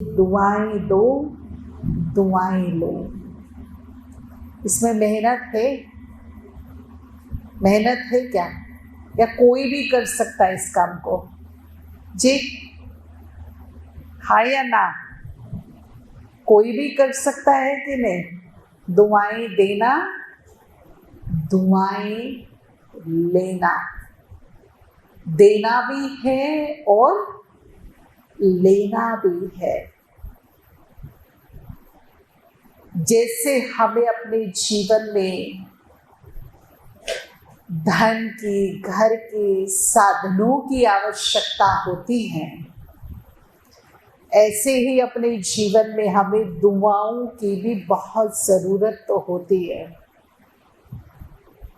दुआएं दो, दुआएं लो। इसमें मेहनत है? मेहनत है क्या? या कोई भी कर सकता है इस काम को? जी हाँ या ना? कोई भी कर सकता है कि नहीं? दुआएं देना, दुआएं लेना, देना भी है और लेना भी है। जैसे हमें अपने जीवन में धन की, घर के साधनों की आवश्यकता होती है, ऐसे ही अपने जीवन में हमें दुआओं की भी बहुत ज़रूरत तो होती है।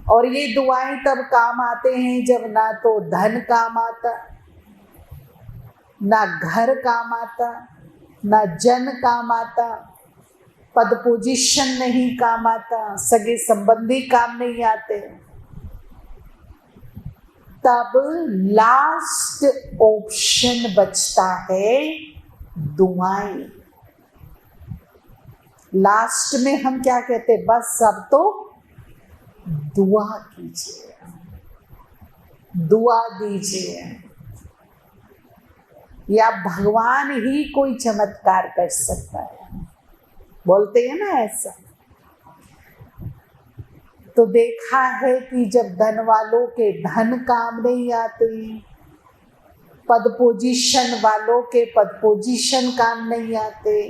और ये दुआएं तब काम आते हैं जब ना तो धन काम आता, ना घर काम आता, ना जन काम आता, पद पोजीशन नहीं काम आता, सगे संबंधी काम नहीं आते। तब लास्ट ऑप्शन बचता है दुआएं। लास्ट में हम क्या कहते हैं? बस अब तो दुआ कीजिए, दुआ दीजिए, या भगवान ही कोई चमत्कार कर सकता है, बोलते हैं ना ऐसा। तो देखा है कि जब धन वालों के धन काम नहीं आते, पद पोजीशन वालों के पद पोजीशन काम नहीं आते,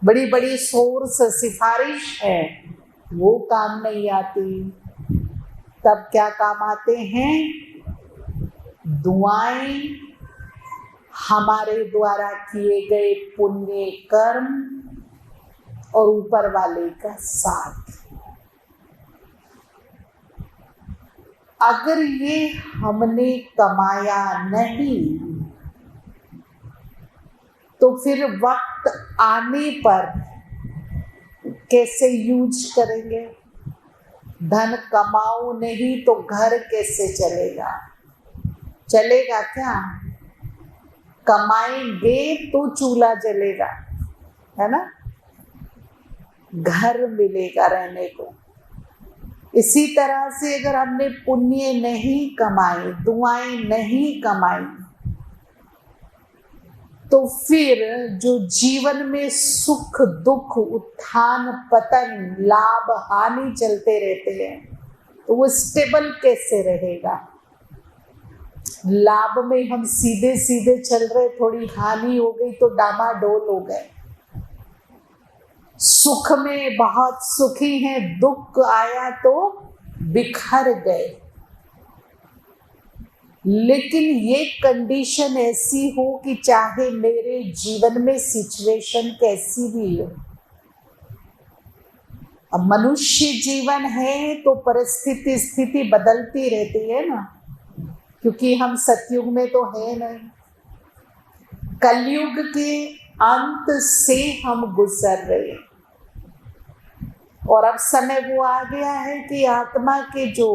बड़ी बड़ी सोर्स सिफारिश है वो काम नहीं आती, तब क्या काम आते हैं? दुआएं, हमारे द्वारा किए गए पुण्य कर्म और ऊपर वाले का साथ। अगर ये हमने कमाया नहीं तो फिर वक्त आने पर कैसे यूज करेंगे? धन कमाओ नहीं तो घर कैसे चलेगा? चलेगा क्या? कमाएंगे तो चूल्हा जलेगा, है ना? घर मिलेगा रहने को। इसी तरह से अगर हमने पुण्य नहीं कमाए, दुआएं नहीं कमाई, तो फिर जो जीवन में सुख दुख, उत्थान पतन, लाभ हानि चलते रहते हैं, तो वो स्टेबल कैसे रहेगा? लाभ में हम सीधे सीधे चल रहे, थोड़ी हानि हो गई तो डामाडोल हो गए। सुख में बहुत सुखी हैं, दुख आया तो बिखर गए। लेकिन ये कंडीशन ऐसी हो कि चाहे मेरे जीवन में सिचुएशन कैसी भी हो, अब मनुष्य जीवन है तो परिस्थिति स्थिति बदलती रहती है ना, क्योंकि हम सतयुग में तो है नहीं, कलयुग के अंत से हम गुजर रहे हैं। और अब समय वो आ गया है कि आत्मा के जो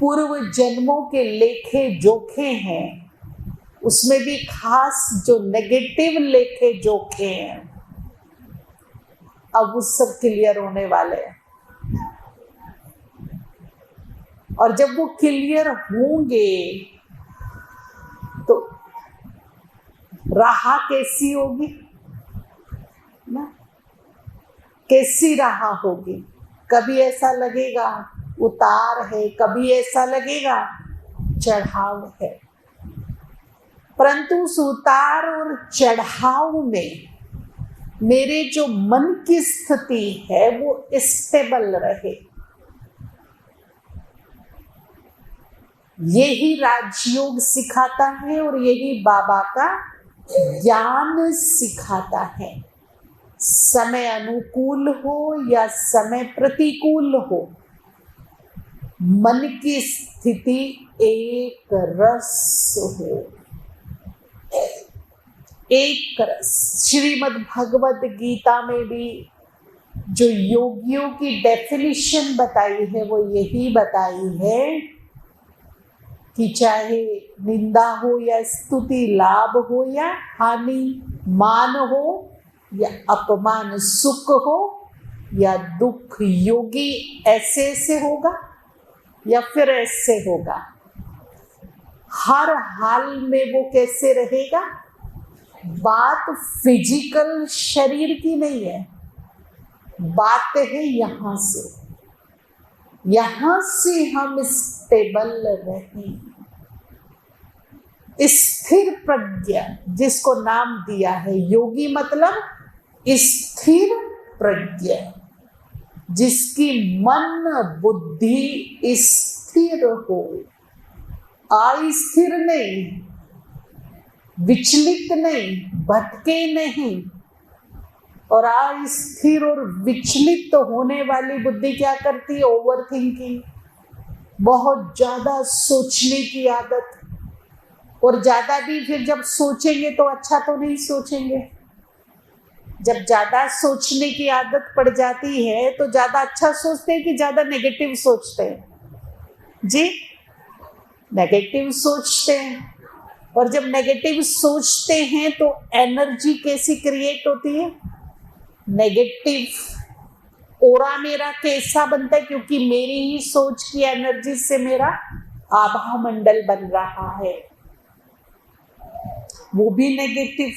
पूर्व जन्मों के लेखे जोखे हैं, उसमें भी खास जो नेगेटिव लेखे जोखे हैं, अब वो सब क्लियर होने वाले हैं। और जब वो क्लियर होंगे तो राह कैसी होगी ना? कैसी राह होगी? कभी ऐसा लगेगा उतार है, कभी ऐसा लगेगा चढ़ाव है, परंतु उस उतार और चढ़ाव में मेरे जो मन की स्थिति है वो स्टेबल रहे। यही राजयोग सिखाता है और यही बाबा का ज्ञान सिखाता है। समय अनुकूल हो या समय प्रतिकूल हो, मन की स्थिति एक रस हो, एक रस। श्रीमद् भगवद गीता में भी जो योगियों की डेफिनेशन बताई है वो यही बताई है कि चाहे निंदा हो या स्तुति, लाभ हो या हानि, मान हो या अपमान, सुख हो या दुख, योगी ऐसे ऐसे होगा या फिर ऐसे होगा, हर हाल में वो कैसे रहेगा। बात फिजिकल शरीर की नहीं है, बात है यहां से हम स्टेबल रहें। स्थिर प्रज्ञा जिसको नाम दिया है योगी, मतलब स्थिर प्रज्ञा, जिसकी मन बुद्धि स्थिर हो, अस्थिर नहीं, विचलित नहीं, भटके नहीं। और अस्थिर और विचलित होने वाली बुद्धि क्या करती है? ओवर थिंकिंग, बहुत ज्यादा सोचने की आदत। और ज्यादा भी फिर जब सोचेंगे तो अच्छा तो नहीं सोचेंगे। जब ज्यादा सोचने की आदत पड़ जाती है तो ज्यादा अच्छा सोचते हैं कि ज्यादा नेगेटिव सोचते हैं? जी, नेगेटिव सोचते हैं। और जब नेगेटिव सोचते हैं तो एनर्जी कैसी क्रिएट होती है? नेगेटिव। ओरा मेरा कैसा बनता है? क्योंकि मेरी ही सोच की एनर्जी से मेरा आभा मंडल बन रहा है, वो भी नेगेटिव।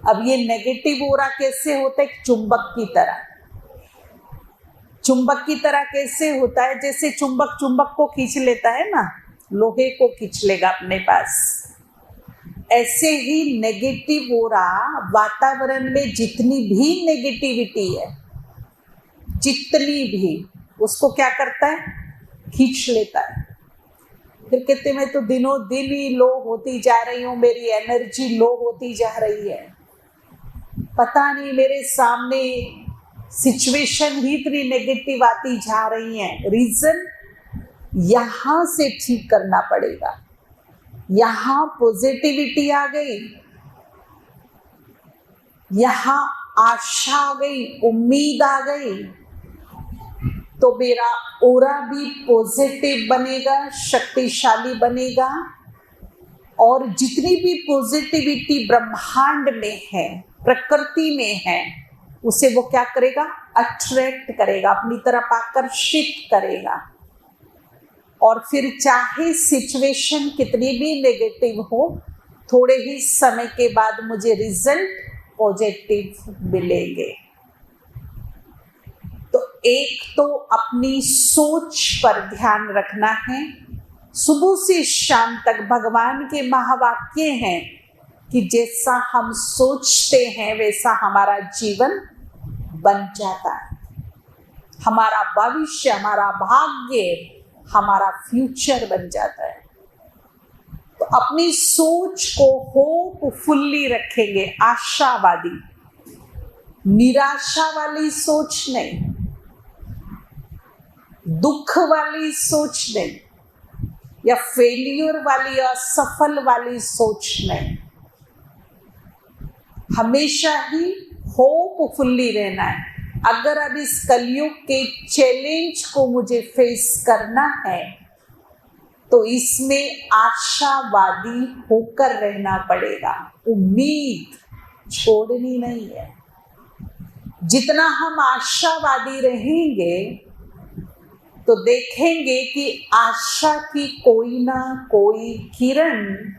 अब ये नेगेटिव ओरा कैसे होता है? चुंबक की तरह। चुंबक की तरह कैसे होता है? जैसे चुंबक चुंबक को खींच लेता है ना, लोहे को खींच लेगा अपने पास, ऐसे ही नेगेटिव ओरा वातावरण में जितनी भी नेगेटिविटी है, जितनी भी, उसको क्या करता है? खींच लेता है। फिर कहते मैं तो दिनों दिन ही लो होती जा रही हूँ, मेरी एनर्जी लो होती जा रही है, पता नहीं मेरे सामने सिचुएशन ही इतनी नेगेटिव आती जा रही है। रीजन यहां से ठीक करना पड़ेगा। यहां पॉजिटिविटी आ गई, यहां आशा आ गई, उम्मीद आ गई, तो मेरा ओरा भी पॉजिटिव बनेगा, शक्तिशाली बनेगा। और जितनी भी पॉजिटिविटी ब्रह्मांड में है, प्रकृति में है, उसे वो क्या करेगा? अट्रैक्ट करेगा, अपनी तरफ आकर्षित करेगा। और फिर चाहे सिचुएशन कितनी भी नेगेटिव हो, थोड़े ही समय के बाद मुझे रिजल्ट पॉजिटिव मिलेंगे। तो एक तो अपनी सोच पर ध्यान रखना है। सुबह से शाम तक भगवान के महावाक्य हैं कि जैसा हम सोचते हैं वैसा हमारा जीवन बन जाता है, हमारा भविष्य, हमारा भाग्य, हमारा फ्यूचर बन जाता है। तो अपनी सोच को होपफुल्ली रखेंगे, आशावादी, निराशा वाली सोच नहीं, दुख वाली सोच नहीं, या फेलियर वाली, असफल वाली सोच नहीं। हमेशा ही होपफुल्ली रहना है। अगर अब इस कलयुग के चैलेंज को मुझे फेस करना है तो इसमें आशावादी होकर रहना पड़ेगा, उम्मीद छोड़नी नहीं है। जितना हम आशावादी रहेंगे तो देखेंगे कि आशा की कोई ना कोई किरण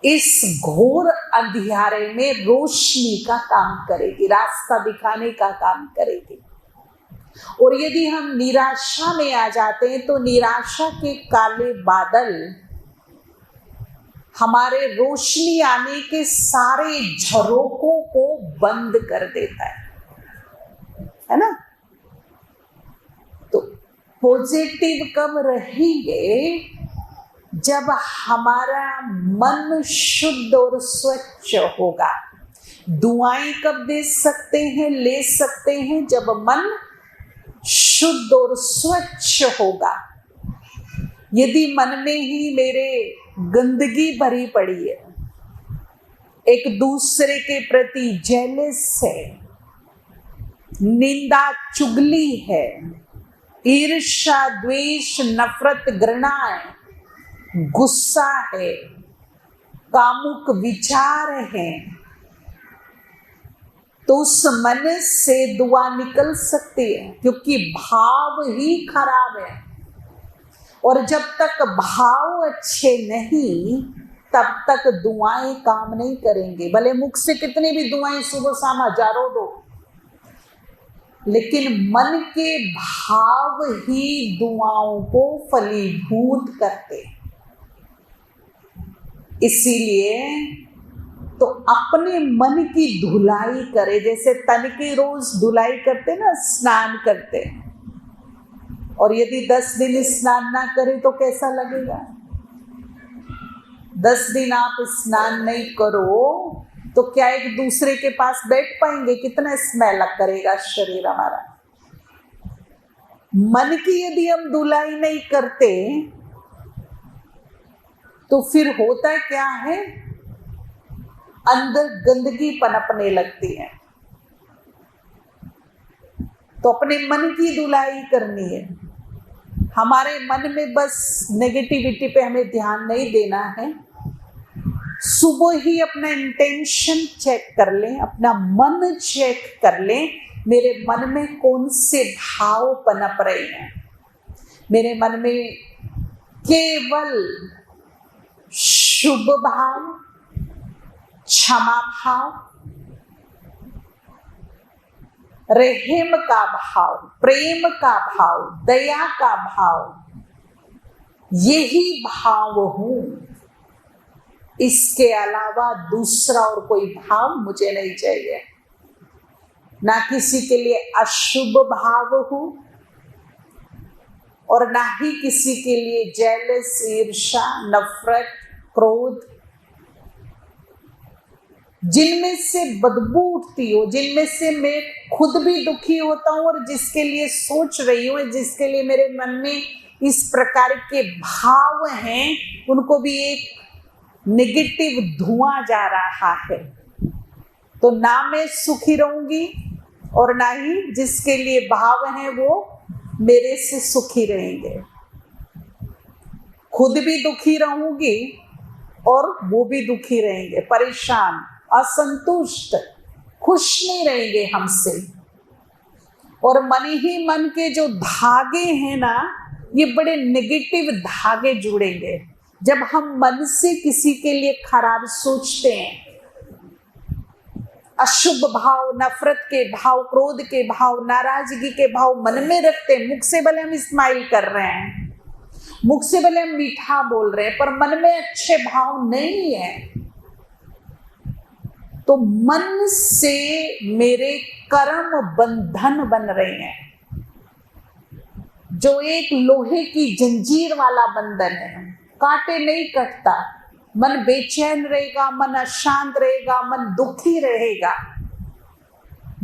इस घोर अंधियारे में रोशनी का काम करेगी, रास्ता दिखाने का काम करेगी। और यदि हम निराशा में आ जाते हैं तो निराशा के काले बादल हमारे रोशनी आने के सारे झरोकों को बंद कर देता है ना। तो पॉजिटिव कब रहेंगे? जब हमारा मन शुद्ध और स्वच्छ होगा। दुआएं कब दे सकते हैं, ले सकते हैं? जब मन शुद्ध और स्वच्छ होगा। यदि मन में ही मेरे गंदगी भरी पड़ी है, एक दूसरे के प्रति जेलस है, निंदा चुगली है, ईर्ष्या, द्वेष, नफरत, घृणा है, गुस्सा है, कामुक विचार है, तो उस मन से दुआ निकल सकती है, क्योंकि भाव ही खराब है। और जब तक भाव अच्छे नहीं, तब तक दुआएं काम नहीं करेंगे। भले मुख से कितनी भी दुआएं सुबह शाम हजारों दो, लेकिन मन के भाव ही दुआओं को फलीभूत करते। इसीलिए तो अपने मन की धुलाई करे, जैसे तन की रोज धुलाई करते ना, स्नान करते। और यदि 10 दिन स्नान ना करें तो कैसा लगेगा? 10 दिन आप स्नान नहीं करो तो क्या एक दूसरे के पास बैठ पाएंगे? कितना स्मेल करेगा शरीर हमारा। मन की यदि हम धुलाई नहीं करते तो फिर होता क्या है? अंदर गंदगी पनपने लगती है। तो अपने मन की धुलाई करनी है। हमारे मन में बस नेगेटिविटी पे हमें ध्यान नहीं देना है। सुबह ही अपना इंटेंशन चेक कर लें, अपना मन चेक कर लें, मेरे मन में कौन से भाव पनप रहे हैं। मेरे मन में केवल शुभ भाव, क्षमा भाव, रहम का भाव, प्रेम का भाव, दया का भाव, यही भाव हूं। इसके अलावा दूसरा और कोई भाव मुझे नहीं चाहिए। ना किसी के लिए अशुभ भाव हो और ना ही किसी के लिए जेलस, ईर्ष्या, नफरत, क्रोध, जिनमें से बदबू उठती हो, जिनमें से मैं खुद भी दुखी होता हूं और जिसके लिए सोच रही हूं, जिसके लिए मेरे मन में इस प्रकार के भाव हैं, उनको भी एक नेगेटिव धुआं जा रहा है। तो ना मैं सुखी रहूंगी और ना ही जिसके लिए भाव हैं वो मेरे से सुखी रहेंगे। खुद भी दुखी रहूंगी और वो भी दुखी रहेंगे, परेशान, असंतुष्ट, खुश नहीं रहेंगे हमसे। और मन ही मन के जो धागे हैं ना, ये बड़े नेगेटिव धागे जुड़ेंगे। जब हम मन से किसी के लिए खराब सोचते हैं, अशुभ भाव, नफरत के भाव, क्रोध के भाव, नाराजगी के भाव मन में रखते हैं, मुख से भले हम स्माइल कर रहे हैं, मुख से भले हम मीठा बोल रहे हैं, पर मन में अच्छे भाव नहीं है, तो मन से मेरे कर्म बंधन बन रहे हैं, जो एक लोहे की जंजीर वाला बंधन है। कांटे नहीं कटता, मन बेचैन रहेगा, मन अशांत रहेगा, मन दुखी रहेगा,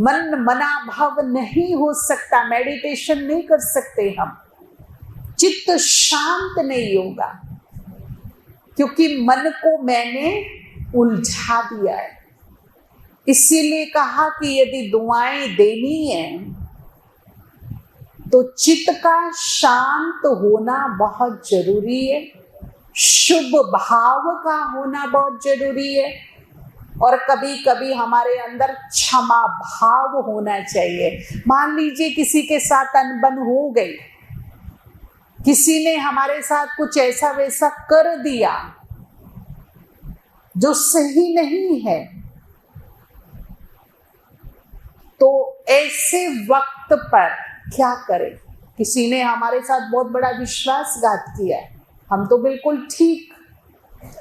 मन मनाभाव नहीं हो सकता, मेडिटेशन नहीं कर सकते हम, चित्त शांत नहीं होगा, क्योंकि मन को मैंने उलझा दिया है। इसीलिए कहा कि यदि दुआएं देनी है तो चित्त का शांत होना बहुत जरूरी है, शुभ भाव का होना बहुत जरूरी है, और कभी कभी हमारे अंदर क्षमा भाव होना चाहिए। मान लीजिए किसी के साथ अनबन हो गई, किसी ने हमारे साथ कुछ ऐसा वैसा कर दिया जो सही नहीं है, तो ऐसे वक्त पर क्या करें? किसी ने हमारे साथ बहुत बड़ा विश्वासघात किया है, हम तो बिल्कुल ठीक,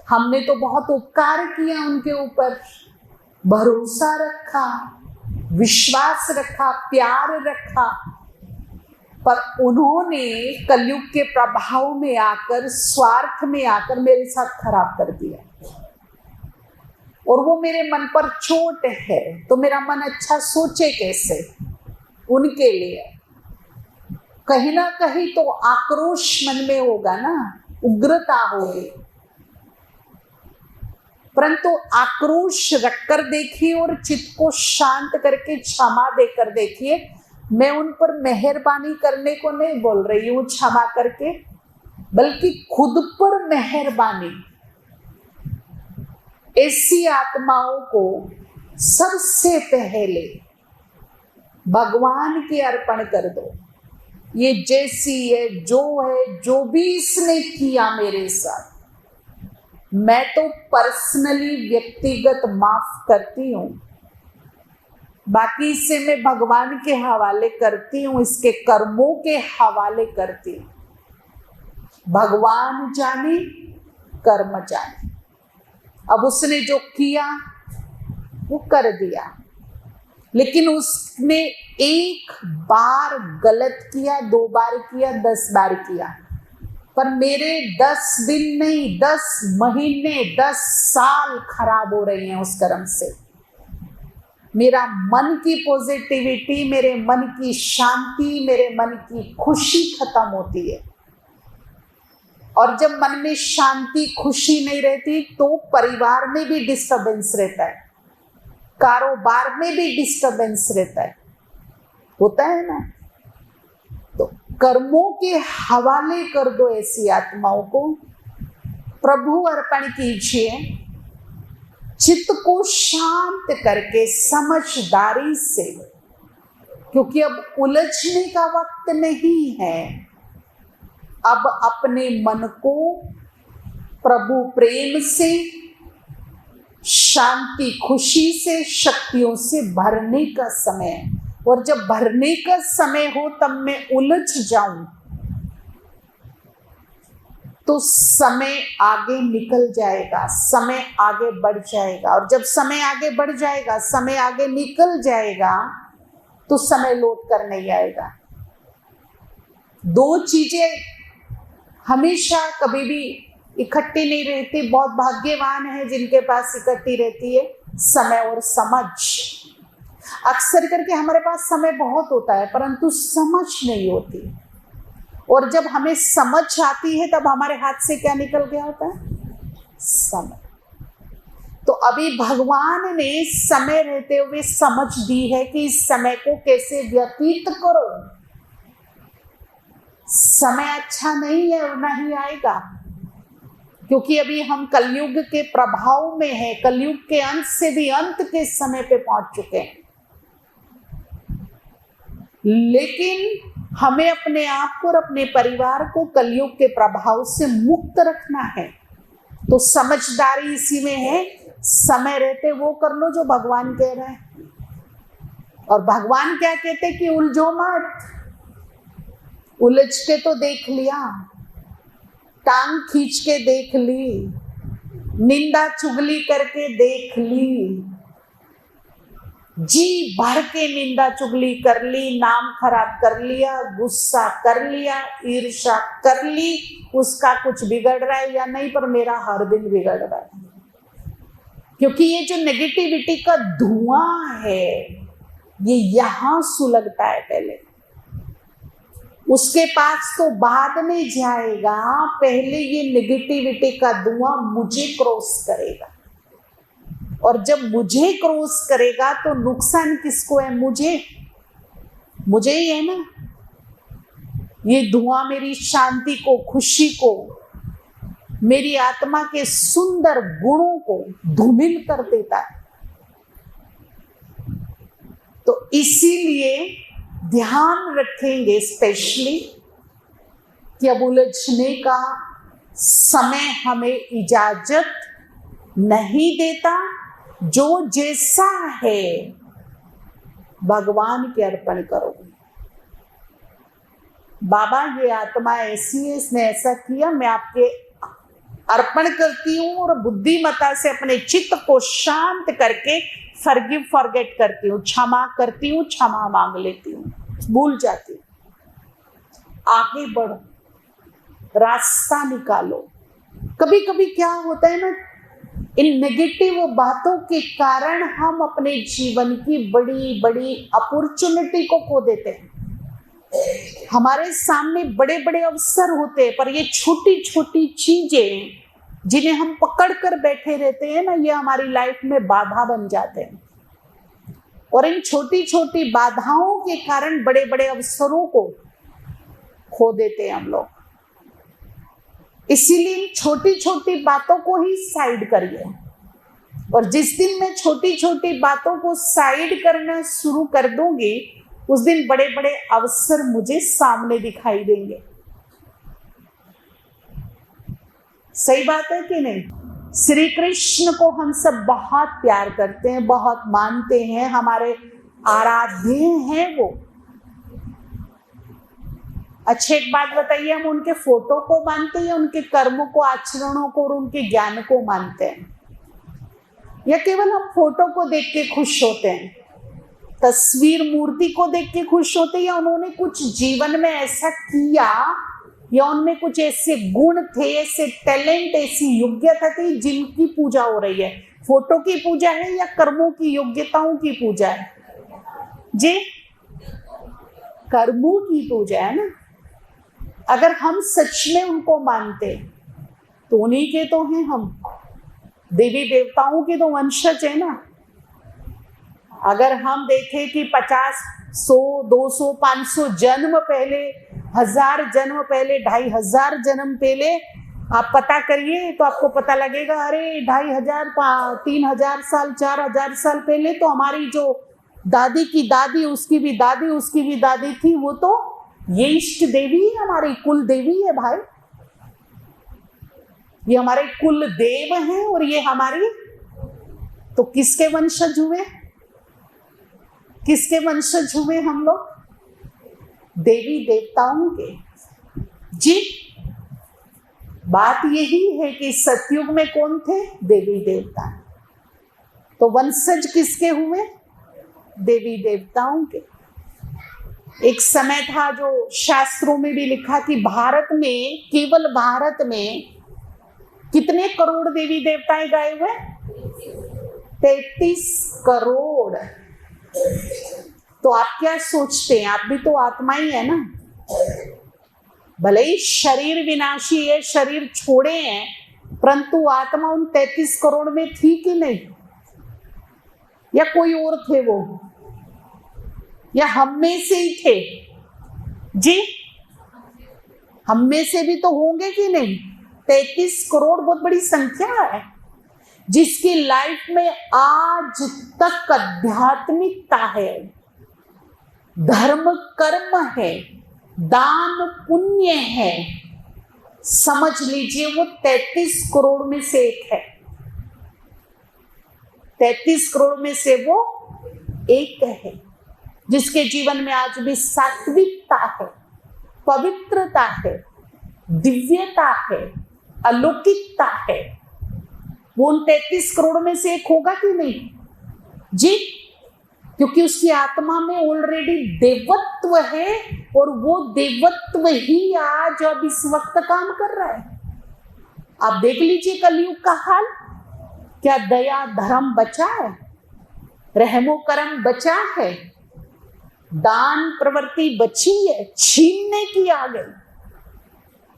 हमने तो बहुत उपकार किया उनके ऊपर, भरोसा रखा, विश्वास रखा, प्यार रखा, पर उन्होंने कलयुग के प्रभाव में आकर, स्वार्थ में आकर मेरे साथ खराब कर दिया, और वो मेरे मन पर चोट है, तो मेरा मन अच्छा सोचे कैसे उनके लिए? कहीं ना कहीं तो आक्रोश मन में होगा ना, उग्रता होगी, परंतु आक्रोश रखकर देखिए और चित्त को शांत करके क्षमा देकर देखिए, मैं उन पर मेहरबानी करने को नहीं बोल रही हूं क्षमा करके, बल्कि खुद पर मेहरबानी। ऐसी आत्माओं को सबसे पहले भगवान के अर्पण कर दो। ये जैसी है, जो भी इसने किया मेरे साथ, मैं तो पर्सनली व्यक्तिगत माफ करती हूँ, बाकी से मैं भगवान के हवाले करती हूँ, इसके कर्मों के हवाले करती हूँ। भगवान जाने, कर्म जाने। अब उसने जो किया वो कर दिया, लेकिन उसने एक बार गलत किया, 2 बार किया, 10 बार किया, पर मेरे 10 दिन नहीं, 10 महीने, 10 साल खराब हो रहे हैं उस कर्म से। मेरा मन की पॉजिटिविटी, मेरे मन की शांति, मेरे मन की खुशी खत्म होती है। और जब मन में शांति, खुशी नहीं रहती तो परिवार में भी डिस्टर्बेंस रहता है, कारोबार में भी डिस्टर्बेंस रहता है, होता है ना। तो कर्मों के हवाले कर दो ऐसी आत्माओं को, प्रभु अर्पण कीजिए, चित्त को शांत करके समझदारी से, क्योंकि अब उलझने का वक्त नहीं है। अब अपने मन को प्रभु प्रेम से, शांति, खुशी से, शक्तियों से भरने का समय है। और जब भरने का समय हो तब मैं उलझ जाऊं तो समय आगे निकल जाएगा, समय आगे बढ़ जाएगा। और जब समय आगे बढ़ जाएगा, समय आगे निकल जाएगा, तो समय लौट कर नहीं आएगा। 2 चीजें हमेशा कभी भी इकट्ठी नहीं रहती। बहुत भाग्यवान है जिनके पास इकट्ठी रहती है, समय और समझ। अक्सर करके हमारे पास समय बहुत होता है, परंतु समझ नहीं होती। और जब हमें समझ आती है तब हमारे हाथ से क्या निकल गया होता है? समय। तो अभी भगवान ने समय रहते हुए समझ दी है कि इस समय को कैसे व्यतीत करो। समय अच्छा नहीं है और नहीं आएगा, क्योंकि अभी हम कलयुग के प्रभाव में हैं, कलयुग के अंत से भी अंत के समय पे पहुंच चुके हैं। लेकिन हमें अपने आप और अपने परिवार को कलयुग के प्रभाव से मुक्त रखना है। तो समझदारी इसी में है, समय रहते वो कर लो जो भगवान कह रहे हैं। और भगवान क्या कहते हैं कि उलझो मत। उलझ के तो देख लिया, टांग खींच के देख ली, निंदा चुगली करके देख ली, जी भर के निंदा चुगली कर ली, नाम खराब कर लिया, गुस्सा कर लिया, ईर्ष्या कर ली, उसका कुछ बिगड़ रहा है या नहीं, पर मेरा हर दिन बिगड़ रहा है। क्योंकि ये जो नेगेटिविटी का धुआं है, ये यहां सुलगता है पहले, उसके पास तो बाद में जाएगा, पहले ये नेगेटिविटी का धुआं मुझे क्रॉस करेगा। और जब मुझे क्रॉस करेगा तो नुकसान किसको है? मुझे ही है ना। ये धुआं मेरी शांति को, खुशी को, मेरी आत्मा के सुंदर गुणों को धूमिल कर देता है। तो इसीलिए ध्यान रखेंगे स्पेशली कि अब उलझने का समय हमें इजाजत नहीं देता। जो जैसा है भगवान के अर्पण करो। बाबा ये आत्मा ऐसी है, इसने ऐसा किया, मैं आपके अर्पण करती हूँ और बुद्धिमत्ता से अपने चित्त को शांत करके फॉरगिव फॉरगेट करती हूँ, क्षमा करती हूँ, क्षमा मांग लेती हूँ, भूल जाती हूँ। आगे बढ़ो, रास्ता निकालो। कभी कभी क्या होता है ना, इन नेगेटिव बातों के कारण हम अपने जीवन की बड़ी बड़ी अपॉर्चुनिटी को खो देते हैं। हमारे सामने बड़े बड़े अवसर होते हैं, पर ये छोटी छोटी चीजें जिन्हें हम पकड़ कर बैठे रहते हैं ना, ये हमारी लाइफ में बाधा बन जाते हैं। और इन छोटी छोटी बाधाओं के कारण बड़े बड़े अवसरों को खो देते हैं हम लोग। इसीलिए इन छोटी छोटी बातों को ही साइड करिए, और जिस दिन मैं छोटी छोटी बातों को साइड करना शुरू कर दूंगी उस दिन बड़े बड़े अवसर मुझे सामने दिखाई देंगे। सही बात है कि नहीं? श्री कृष्ण को हम सब बहुत प्यार करते हैं, बहुत मानते हैं, हमारे आराध्य हैं वो। अच्छी एक बात बताइए, हम उनके फोटो को मानते हैं या उनके कर्मों को, आचरणों को और उनके ज्ञान को मानते हैं, या केवल हम फोटो को देख के खुश होते हैं, तस्वीर मूर्ति को देख के खुश होते हैं, या उन्होंने कुछ जीवन में ऐसा किया या उनमें कुछ ऐसे गुण थे, ऐसे टैलेंट, ऐसी योग्यता थी जिनकी पूजा हो रही है? फोटो की पूजा है या कर्मों की, योग्यताओं की पूजा है? जी, कर्मों की पूजा है ना। अगर हम सच में उनको मानते तो उन्हीं के तो हैं हम, देवी देवताओं के तो वंशज है ना। अगर हम देखें कि 50, 100, 200, 500 जन्म पहले, 1000 जन्म पहले, 2500 जन्म पहले आप पता करिए तो आपको पता लगेगा, अरे 2500, 3000 साल, 4000 साल पहले तो हमारी जो दादी की दादी, उसकी भी दादी, उसकी भी दादी थी, वो तो ये इष्ट देवी है, हमारी कुल देवी है भाई। ये हमारे कुल देव हैं और ये हमारी, तो किसके वंशज हुए? किसके वंशज हुए हम लोग? देवी देवताओं के। जी, बात यही है कि सतयुग में कौन थे? देवी देवता। तो वंशज किसके हुए? देवी देवताओं के। एक समय था जो शास्त्रों में भी लिखा कि भारत में, केवल भारत में कितने करोड़ देवी देवताएं गाए हुए? 33 करोड़। तो आप क्या सोचते हैं? आप भी तो आत्मा ही है ना। भले ही शरीर विनाशी है, शरीर छोड़े हैं, परंतु आत्मा उन 33 करोड़ में थी कि नहीं? या कोई और थे वो? या हम में से ही थे? जी, हम में से भी तो होंगे कि नहीं? 33 करोड़ बहुत बड़ी संख्या है, जिसकी लाइफ में आज तक आध्यात्मिकता है, धर्म कर्म है, दान पुण्य है। समझ लीजिए वो 33 करोड़ में से एक है। 33 करोड़ में से वो एक है, जिसके जीवन में आज भी सात्विकता है, पवित्रता है, दिव्यता है, अलौकिकता है। वो उन 33 करोड़ में से एक होगा कि नहीं? जी, क्योंकि उसकी आत्मा में ऑलरेडी देवत्व है, और वो देवत्व ही आज अब इस वक्त काम कर रहा है। आप देख लीजिए कलयुग का हाल, क्या दया धर्म बचा है? रहमो करम बचा है? दान प्रवृत्ति बची है? छीनने की आ गई।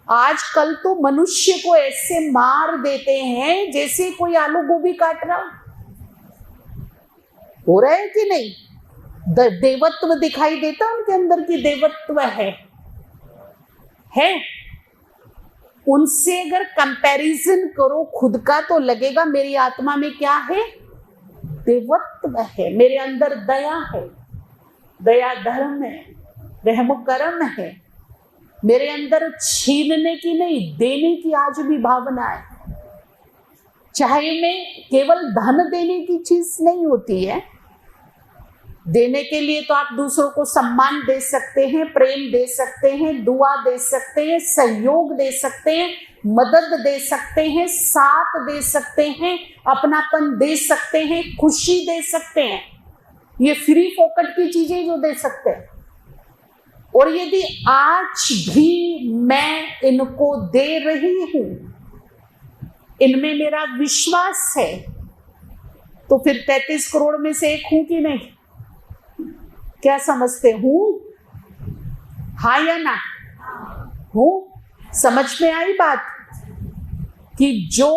आजकल तो मनुष्य को ऐसे मार देते हैं जैसे कोई आलू गोभी काट रहा हो रहा है कि नहीं? देवत्व दिखाई देता उनके अंदर की देवत्व है। उनसे अगर कंपैरिजन करो खुद का तो लगेगा मेरी आत्मा में क्या है? देवत्व है, मेरे अंदर दया है, दया धर्म है, रहम करम है, मेरे अंदर छीनने की नहीं देने की आज भी भावना है। चाहे मैं केवल धन देने की चीज नहीं होती है, देने के लिए तो आप दूसरों को सम्मान दे सकते हैं, प्रेम दे सकते हैं, दुआ दे सकते हैं, सहयोग दे सकते हैं, मदद दे सकते हैं, साथ दे सकते हैं, अपनापन दे सकते हैं, खुशी दे सकते हैं। ये फ्री फोकट की चीजें जो दे सकते हैं। और यदि आज भी मैं इनको दे रही हूं, इनमें मेरा विश्वास है, तो फिर 33 करोड़ में से एक हूं कि नहीं? क्या समझते? हूं? हाँ या ना? हूं? समझ में आई बात? कि जो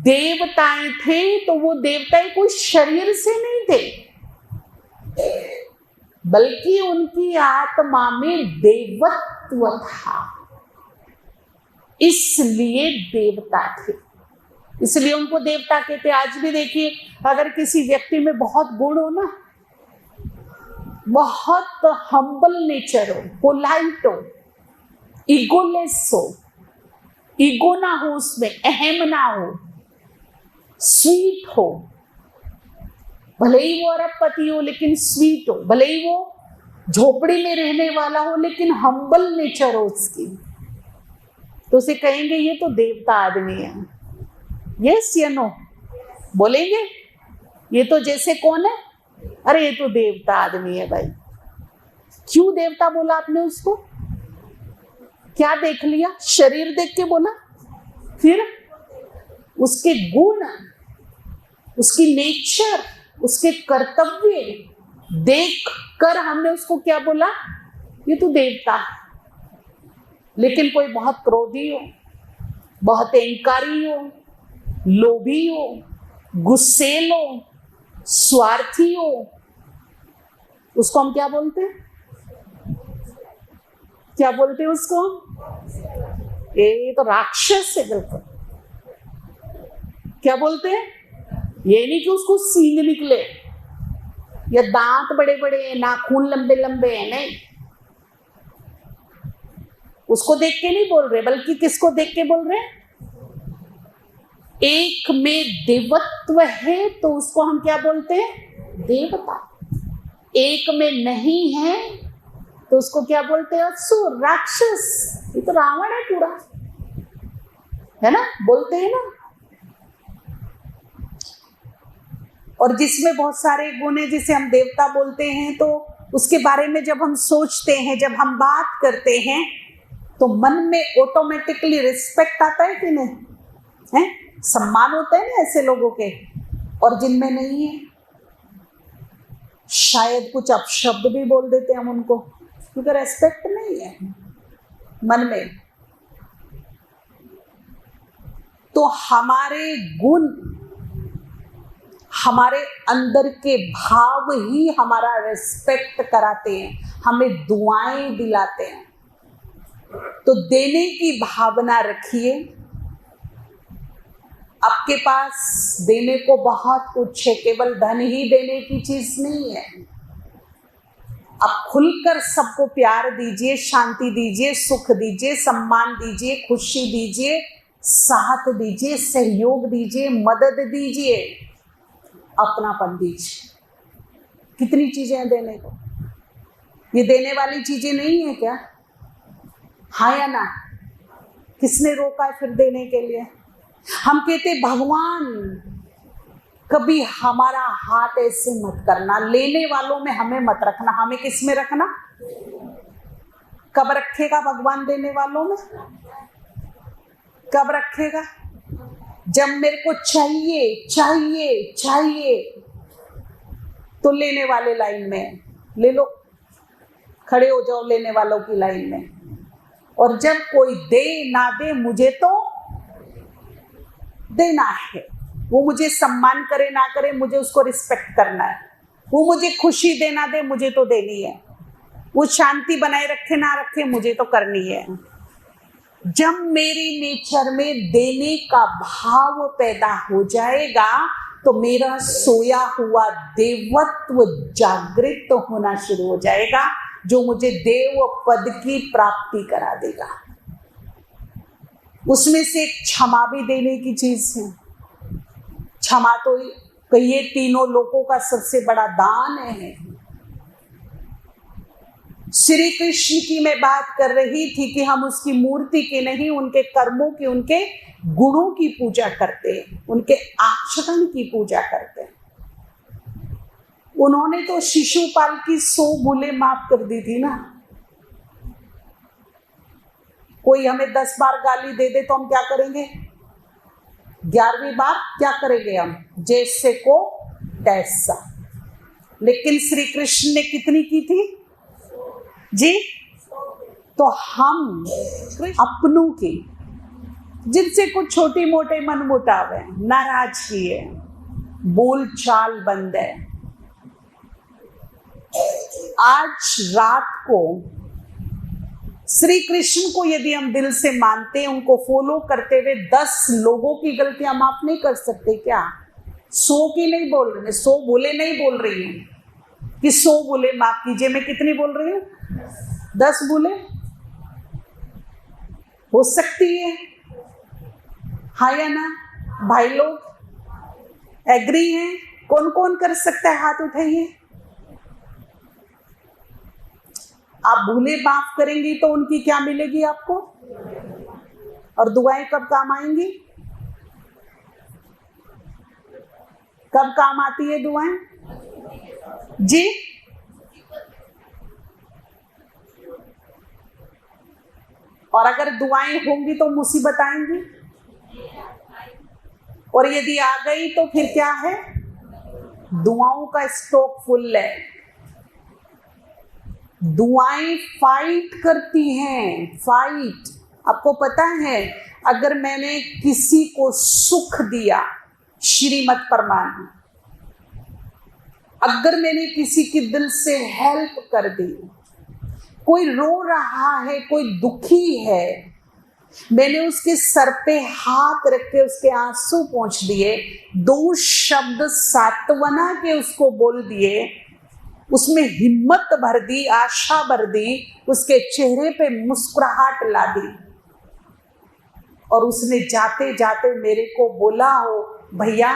देवताएं थे तो वो देवताएं कोई शरीर से नहीं थे, बल्कि उनकी आत्मा में देवत्व था, इसलिए देवता थे, इसलिए उनको देवता कहते। आज भी देखिए, अगर किसी व्यक्ति में बहुत गुण हो ना, बहुत हम्बल नेचर हो, पोलाइट हो, ईगोलेस हो, ईगो ना हो, उसमें अहम ना हो, स्वीट हो, भले ही वो अरबपति हो लेकिन स्वीट हो, भले ही वो झोपड़ी में रहने वाला हो लेकिन हम्बल नेचर हो उसकी, तो उसे कहेंगे ये तो देवता आदमी है। यस या नो बोलेंगे? ये तो जैसे कौन है, अरे ये तो देवता आदमी है भाई। क्यों देवता बोला आपने उसको? क्या देख लिया? शरीर देख के बोला? फिर उसके गुण, उसकी नेचर, उसके कर्तव्य देख कर हमने उसको क्या बोला? ये तो देवता है। लेकिन कोई बहुत क्रोधी हो, बहुत अहंकारी हो, लोभी हो, गुस्सेल हो, स्वार्थी हो, उसको हम क्या बोलते हैं? क्या बोलते हैं उसको? ये तो राक्षस है बिल्कुल। क्या बोलते हैं? ये नहीं कि उसको सींग निकले या दांत बड़े बड़े हैं, नाखून लंबे लंबे हैं, नहीं, उसको देख के नहीं बोल रहे, बल्कि किसको देख के बोल रहे? एक में देवत्व है तो उसको हम क्या बोलते हैं? देवता। एक में नहीं है तो उसको क्या बोलते हैं? असुर, राक्षस। ये तो रावण है पूरा, है ना, बोलते हैं ना। और जिसमें बहुत सारे गुण है जिसे हम देवता बोलते हैं, तो उसके बारे में जब हम सोचते हैं, जब हम बात करते हैं, तो मन में ऑटोमेटिकली रिस्पेक्ट आता है कि नहीं है? सम्मान होता है ना ऐसे लोगों के। और जिनमें नहीं है, शायद कुछ अपशब्द भी बोल देते हैं हम उनको, क्योंकि रेस्पेक्ट नहीं है मन में। तो हमारे गुण, हमारे अंदर के भाव ही हमारा रेस्पेक्ट कराते हैं, हमें दुआएं दिलाते हैं। तो देने की भावना रखिए। आपके पास देने को बहुत कुछ है, केवल धन ही देने की चीज नहीं है। आप खुलकर सबको प्यार दीजिए, शांति दीजिए, सुख दीजिए, सम्मान दीजिए, खुशी दीजिए, साथ दीजिए, सहयोग दीजिए, मदद दीजिए, अपनापन दीजिए। कितनी चीजें हैं देने को। ये देने वाली चीजें नहीं है क्या? हाँ या ना? किसने रोका है फिर देने के लिए? हम कहते भगवान कभी हमारा हाथ ऐसे मत करना, लेने वालों में हमें मत रखना। हमें किस में रखना? कब रखेगा भगवान देने वालों में? कब रखेगा? जब मेरे को चाहिए चाहिए चाहिए तो लेने वाले लाइन में ले लो, खड़े हो जाओ लेने वालों की लाइन में। और जब कोई दे ना दे, मुझे तो देना है। वो मुझे सम्मान करे ना करे, मुझे उसको रिस्पेक्ट करना है। वो मुझे खुशी दे ना दे, मुझे तो देनी है। वो शांति बनाए रखे ना रखे, मुझे तो करनी है। जब मेरी नेचर में देने का भाव पैदा हो जाएगा, तो मेरा सोया हुआ देवत्व जागृत होना शुरू हो जाएगा, जो मुझे देव पद की प्राप्ति करा देगा। उसमें से एक क्षमा भी देने की चीज है। क्षमा तो कहिए तीनों लोगों का सबसे बड़ा दान है। श्री कृष्ण की मैं बात कर रही थी कि हम उसकी मूर्ति की नहीं, उनके कर्मों की, उनके गुणों की पूजा करते हैं, उनके आचरण की पूजा करते हैं। उन्होंने तो शिशुपाल की 100 भूलें माफ कर दी थी ना। कोई हमें 10 बार गाली दे दे तो हम क्या करेंगे? 11वीं बार क्या करेंगे हम? जैसे को तैसा। लेकिन श्री कृष्ण ने कितनी की थी जी? तो हम अपनों की, जिनसे कुछ छोटी मोटे मनमुटाव है, नाराजगी है, बोल चाल बंद है, आज रात को श्री कृष्ण को यदि हम दिल से मानते हैं, उनको फॉलो करते हुए 10 लोगों की गलतियां माफ नहीं कर सकते क्या? 100 की नहीं बोल रही, 100 बोले नहीं बोल रही हूं कि 100 बोले माफ कीजिए। मैं कितनी बोल रही हूँ? 10 बोले हो सकती है, हाँ या ना? भाई लोग एग्री हैं? कौन कौन कर सकता है? हाथ उठाइए। आप भूले माफ करेंगी तो उनकी क्या मिलेगी आपको? और दुआएं कब काम आएंगी? कब काम आती है दुआएं जी? और अगर दुआएं होंगी तो मुसीबत आएंगी, और यदि आ गई तो फिर क्या है? दुआओं का स्टॉक फुल है। दुआएं फाइट करती हैं, फाइट। आपको पता है, अगर मैंने किसी को सुख दिया, श्रीमत परमात्मा, अगर मैंने किसी की दिल से हेल्प कर दी, कोई रो रहा है, कोई दुखी है, मैंने उसके सर पे हाथ रख के उसके आंसू पोंछ दिए, 2 शब्द सांत्वना के उसको बोल दिए, उसमें हिम्मत भर दी, आशा भर दी, उसके चेहरे पे मुस्कुराहट ला दी, और उसने जाते जाते मेरे को बोला हो, भैया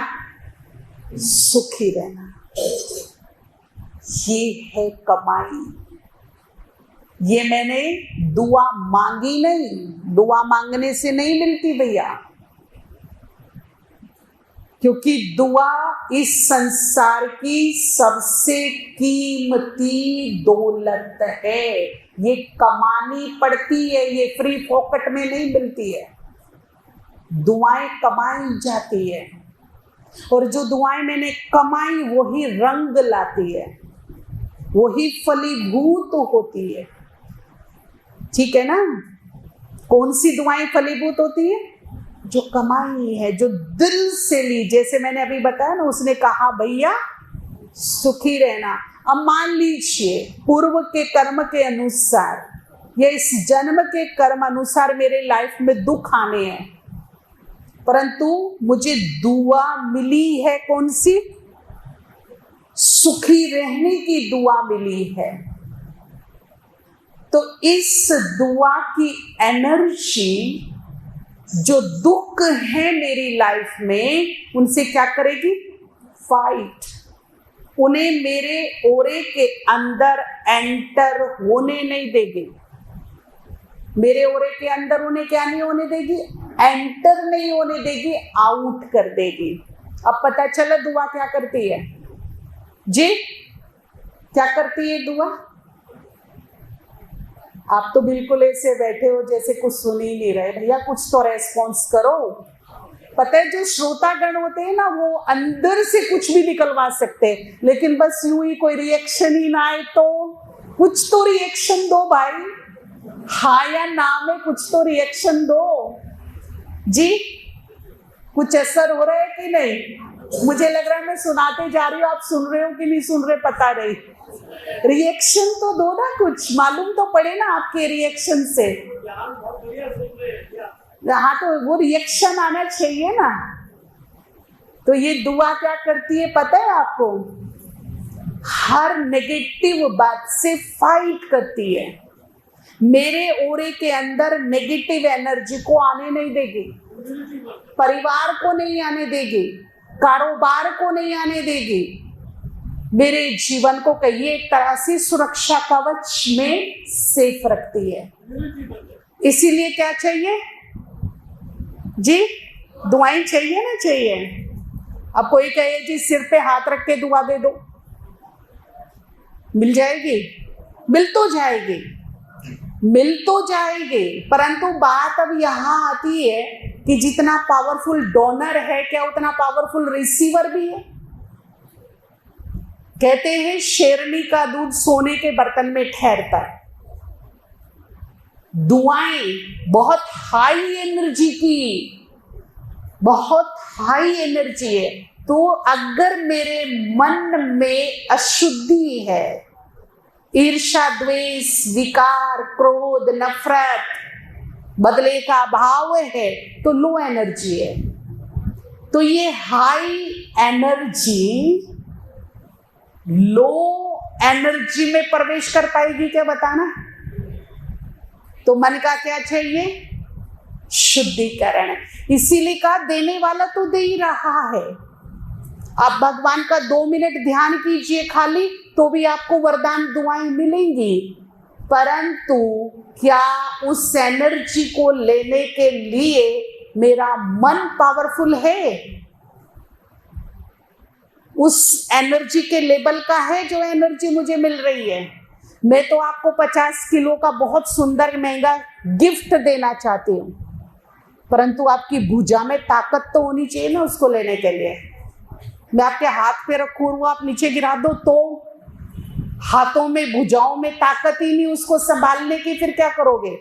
सुखी रहना। ये है कमाई। ये मैंने दुआ मांगी नहीं, दुआ मांगने से नहीं मिलती भैया, क्योंकि दुआ इस संसार की सबसे कीमती दौलत है। ये कमानी पड़ती है, ये फ्री पॉकेट में नहीं मिलती है। दुआएं कमाई जाती है, और जो दुआएं मैंने कमाई वही रंग लाती है, वही फलीभूत होती है। ठीक है ना? कौन सी दुआएं फलीभूत होती है? जो कमाई है, जो दिल से ली। जैसे मैंने अभी बताया ना, उसने कहा भैया सुखी रहना। अब मान लीजिए पूर्व के कर्म के अनुसार या इस जन्म के कर्म अनुसार मेरे लाइफ में दुख आने हैं, परंतु मुझे दुआ मिली है, कौन सी? सुखी रहने की दुआ मिली है। तो इस दुआ की एनर्जी जो दुख है मेरी लाइफ में, उनसे क्या करेगी? फाइट। उन्हें मेरे ओरे के अंदर एंटर होने नहीं देगी। मेरे ओरे के अंदर उन्हें क्या नहीं होने देगी? एंटर नहीं होने देगी, आउट कर देगी। अब पता चला दुआ क्या करती है जी? क्या करती है दुआ? आप तो बिल्कुल ऐसे बैठे हो जैसे कुछ सुन ही नहीं रहे। भैया कुछ तो रेस्पॉन्स करो। पता है, जो श्रोतागण होते हैं ना, वो अंदर से कुछ भी निकलवा सकते हैं, लेकिन बस यूं ही कोई रिएक्शन ही ना आए तो कुछ तो रिएक्शन दो भाई, हाँ या ना में कुछ तो रिएक्शन दो जी। कुछ असर हो रहा है कि नहीं? मुझे लग रहा है मैं सुनाते जा रही हूँ, आप सुन रहे हो कि नहीं सुन रहे पता नहीं। रिएक्शन तो दो ना, कुछ मालूम तो पड़े ना आपके रिएक्शन से। हाँ, तो वो रिएक्शन आना चाहिए ना। तो ये दुआ क्या करती है पता है आपको? हर नेगेटिव बात से फाइट करती है। मेरे ओरे के अंदर नेगेटिव एनर्जी को आने नहीं देगी, परिवार को नहीं आने देगी, कारोबार को नहीं आने देगी। मेरे जीवन को कहिए एक तरह से सुरक्षा कवच में सेफ रखती है। इसीलिए क्या चाहिए जी? दुआएं चाहिए ना? चाहिए। अब कोई कहे जी सिर पे हाथ रख के दुआ दे दो, मिल जाएगी? मिल तो जाएगी, मिल तो जाएगी, परंतु बात अब यहाँ आती है कि जितना पावरफुल डोनर है, क्या उतना पावरफुल रिसीवर भी है? कहते हैं शेरनी का दूध सोने के बर्तन में ठहरता है। दुआएं बहुत हाई एनर्जी की, बहुत हाई एनर्जी है। तो अगर मेरे मन में अशुद्धि है, ईर्ष्या, द्वेष, विकार, क्रोध, नफरत, बदले का भाव है तो लो एनर्जी है। तो ये हाई एनर्जी लो एनर्जी में प्रवेश कर पाएगी क्या, बताना। तो मन का क्या चाहिए, शुद्धिकरण। इसीलिए कहा देने वाला तो दे ही रहा है। आप भगवान का 2 मिनट ध्यान कीजिए खाली, तो भी आपको वरदान दुआएं मिलेंगी। परंतु क्या उस एनर्जी को लेने के लिए मेरा मन पावरफुल है, उस एनर्जी के लेवल का है जो एनर्जी मुझे मिल रही है। मैं तो आपको 50 किलो का बहुत सुंदर महंगा गिफ्ट देना चाहती हूँ, परंतु आपकी भुजा में ताकत तो होनी चाहिए ना उसको लेने के लिए। मैं आपके हाथ पे रखूं, वो आप नीचे गिरा दो तो हाथों में भुजाओं में ताकत ही नहीं उसको संभालने की, फिर क्या करोगे।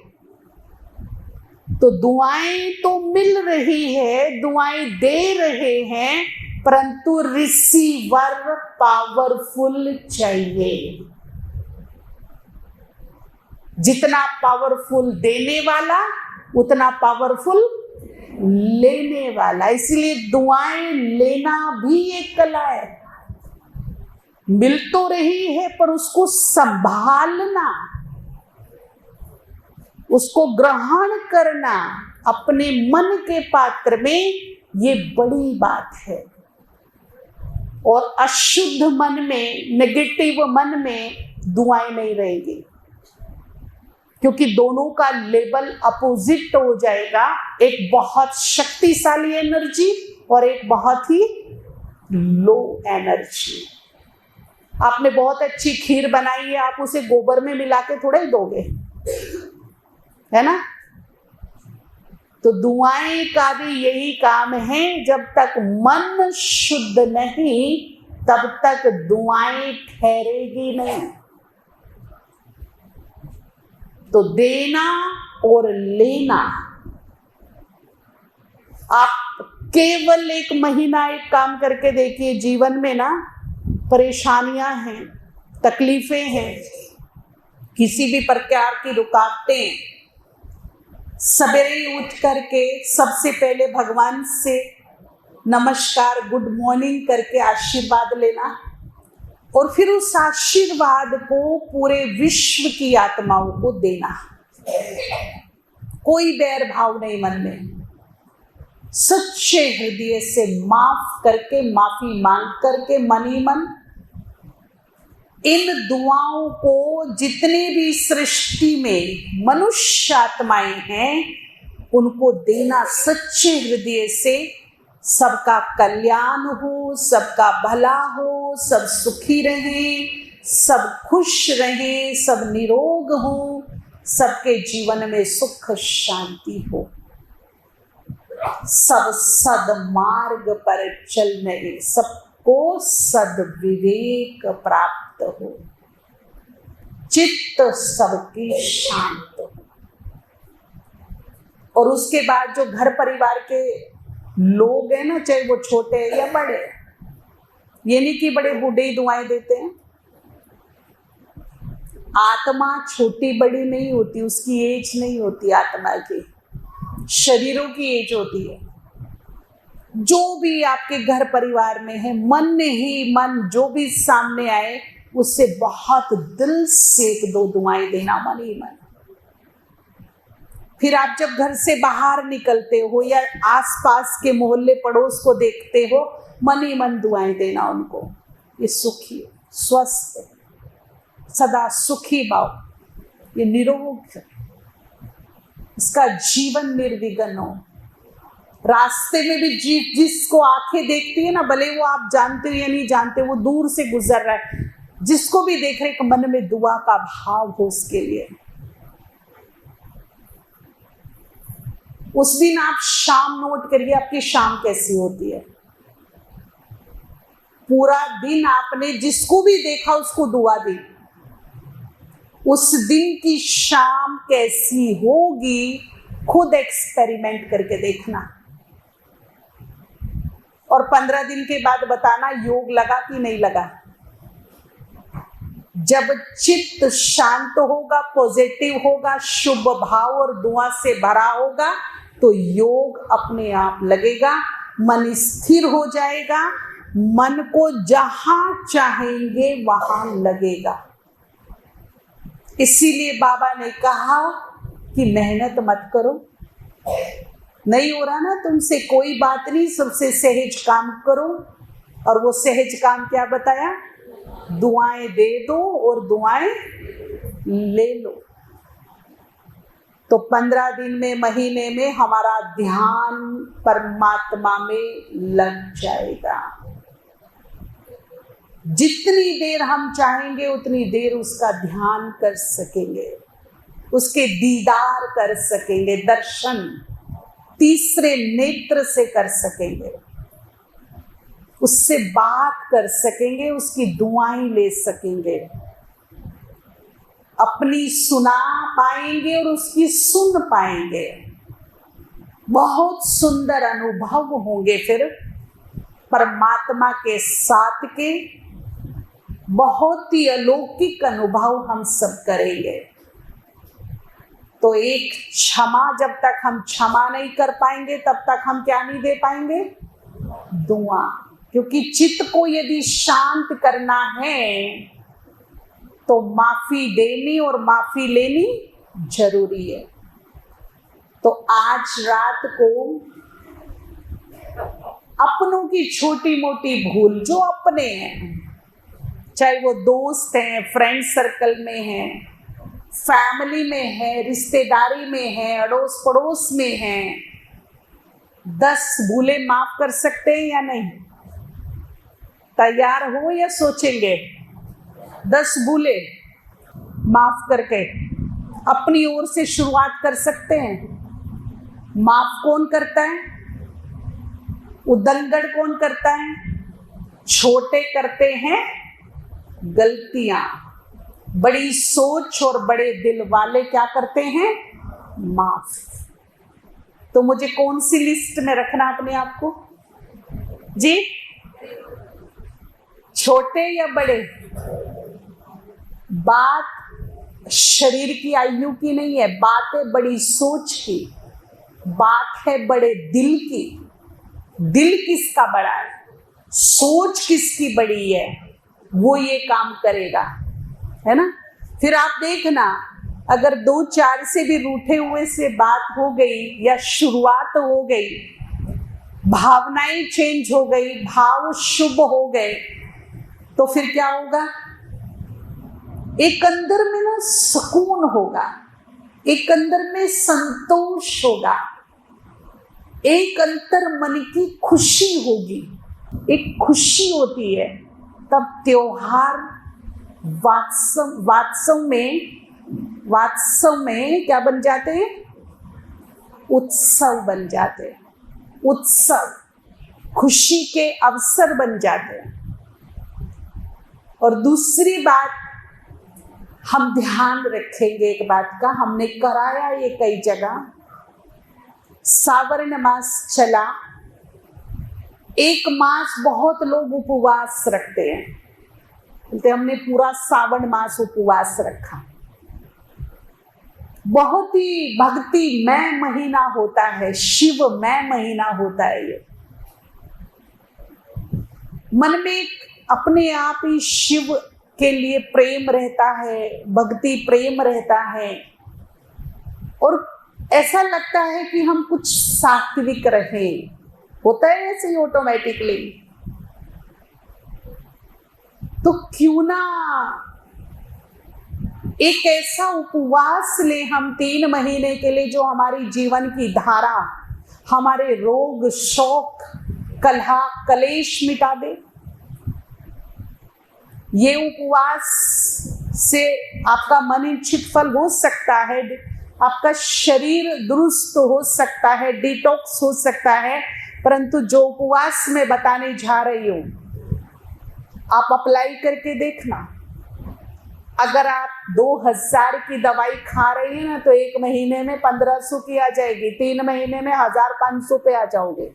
तो दुआएं तो मिल रही है, दुआएं दे रहे हैं, परंतु रिसीवर पावरफुल चाहिए। जितना पावरफुल देने वाला उतना पावरफुल लेने वाला। इसलिए दुआएं लेना भी एक कला है। मिल तो रही है पर उसको संभालना, उसको ग्रहण करना अपने मन के पात्र में, ये बड़ी बात है। और अशुद्ध मन में, नेगेटिव मन में दुआएं नहीं रहेगी, क्योंकि दोनों का लेवल अपोजिट हो जाएगा। एक बहुत शक्तिशाली एनर्जी और एक बहुत ही लो एनर्जी। आपने बहुत अच्छी खीर बनाई है, आप उसे गोबर में मिला के थोड़ा ही दोगे, है ना। तो दुआएं का भी यही काम है, जब तक मन शुद्ध नहीं तब तक दुआएं ठहरेगी नहीं। तो देना और लेना, आप केवल 1 महीना एक काम करके देखिए। जीवन में ना परेशानियां हैं, तकलीफें हैं, किसी भी प्रकार की रुकावटें, सवेरे उठ करके सबसे पहले भगवान से नमस्कार, गुड मॉर्निंग करके आशीर्वाद लेना, और फिर उस आशीर्वाद को पूरे विश्व की आत्माओं को देना। कोई बैर भाव नहीं मन में, सच्चे हृदय से माफ करके, माफी मांग करके मन ही मन इन दुआओं को जितने भी सृष्टि में मनुष्य आत्माएं हैं उनको देना सच्चे हृदय से। सबका कल्याण हो, सबका भला हो, सब सुखी रहें, सब खुश रहें, सब निरोग हो, सबके जीवन में सुख शांति हो, सब सदमार्ग पर चलने, सबको सद्विवेक प्राप्त हो, चित्त सबकी शांत हो। और उसके बाद जो घर परिवार के लोग हैं ना, चाहे वो छोटे या बड़े, ये नहीं कि बड़े बूढ़े ही दुआएं देते हैं। आत्मा छोटी बड़ी नहीं होती, उसकी एज नहीं होती, आत्मा की शरीरों की एज होती है। जो भी आपके घर परिवार में है, मन ही मन जो भी सामने आए उससे बहुत दिल से 1-2 दुआएं देना, मन ही मन। फिर आप जब घर से बाहर निकलते हो या आसपास के मोहल्ले पड़ोस को देखते हो, मन ही मन दुआएं देना उनको, ये सुखी, स्वस्थ, सदा सुखी भाव, ये निरोग, इसका जीवन निर्विघ्न हो। रास्ते में भी जिसको आंखें देखती है ना, भले वो आप जानते हो या नहीं जानते, वो दूर से गुजर रहा है, जिसको भी देख रहे, मन में दुआ का भाव हो उसके लिए। उस दिन आप शाम नोट करिए, आपकी शाम कैसी होती है। पूरा दिन आपने जिसको भी देखा उसको दुआ दी, उस दिन की शाम कैसी होगी खुद एक्सपेरिमेंट करके देखना, और 15 दिन के बाद बताना योग लगा कि नहीं लगा। जब चित्त शांत होगा, पॉजिटिव होगा, शुभ भाव और दुआ से भरा होगा, तो योग अपने आप लगेगा, मन स्थिर हो जाएगा, मन को जहां चाहेंगे वहां लगेगा। इसीलिए बाबा ने कहा कि मेहनत मत करो, नहीं हो रहा ना तुमसे, कोई बात नहीं, सबसे सहज काम करो। और वो सहज काम क्या बताया? दुआएं दे दो और दुआएं ले लो। तो 15 दिन में, महीने में हमारा ध्यान परमात्मा में लग जाएगा। जितनी देर हम चाहेंगे उतनी देर उसका ध्यान कर सकेंगे, उसके दीदार कर सकेंगे, दर्शन तीसरे नेत्र से कर सकेंगे, उससे बात कर सकेंगे, उसकी दुआएं ले सकेंगे, अपनी सुना पाएंगे और उसकी सुन पाएंगे। बहुत सुंदर अनुभव होंगे फिर परमात्मा के साथ के, बहुत ही अलौकिक अनुभव हम सब करेंगे। तो एक क्षमा, जब तक हम क्षमा नहीं कर पाएंगे तब तक हम क्या नहीं दे पाएंगे? दुआ। क्योंकि चित्त को यदि शांत करना है तो माफी देनी और माफी लेनी जरूरी है। तो आज रात को अपनों की छोटी मोटी भूल, जो अपने हैं, चाहे वो दोस्त हैं, फ्रेंड सर्कल में हैं, फैमिली में है, रिश्तेदारी में है, अड़ोस पड़ोस में है, 10 भूले माफ कर सकते हैं या नहीं? तैयार हो या सोचेंगे? 10 भूले माफ करके अपनी ओर से शुरुआत कर सकते हैं। माफ कौन करता है? उद्दंगड़ कौन करता है? छोटे करते हैं गलतियां, बड़ी सोच और बड़े दिल वाले क्या करते हैं? माफ। तो मुझे कौन सी लिस्ट में रखना अपने आप को जी? छोटे या बड़े? बात शरीर की आयु की नहीं है, बात है बड़ी सोच की, बात है बड़े दिल की। दिल किसका बड़ा है, सोच किसकी बड़ी है, वो ये काम करेगा, है ना? फिर आप देखना, अगर 2-4 से भी रूठे हुए से बात हो गई या शुरुआत हो गई, भावनाएं चेंज हो गई, भाव शुभ हो गए, तो फिर क्या होगा? एक अंदर में ना सुकून होगा, एक अंदर में संतोष होगा, एक अंतर मन की खुशी होगी, एक खुशी होती है। तब त्योहार वात्सव में क्या बन जाते हैं? उत्सव बन जाते हैं। उत्सव खुशी के अवसर बन जाते हैं। और दूसरी बात, हम ध्यान रखेंगे एक बात का, हमने कराया ये कई जगह, सावन मास चला, 1 मास बहुत लोग उपवास रखते हैं, बोलते हमने पूरा सावन मास उपवास रखा। बहुत ही भक्तिमय महीना होता है, शिवमय महीना होता है ये। मन में अपने आप ही शिव के लिए प्रेम रहता है, भक्ति प्रेम रहता है, और ऐसा लगता है कि हम कुछ सात्विक रहें, होता है ऐसे ही ऑटोमेटिकली। तो क्यों ना एक ऐसा उपवास ले हम 3 महीने के लिए, जो हमारी जीवन की धारा, हमारे रोग शोक कलह कलेश मिटा दे। ये उपवास से आपका मन इच्छित फल हो सकता है, आपका शरीर दुरुस्त हो सकता है, डिटॉक्स हो सकता है, परंतु जो उपवास मैं बताने जा रही हूं आप अप्लाई करके देखना। अगर आप 2000 की दवाई खा रही हैं ना, तो 1 महीने में 1500 की आ जाएगी, 3 महीने में 1500 पे आ जाओगे।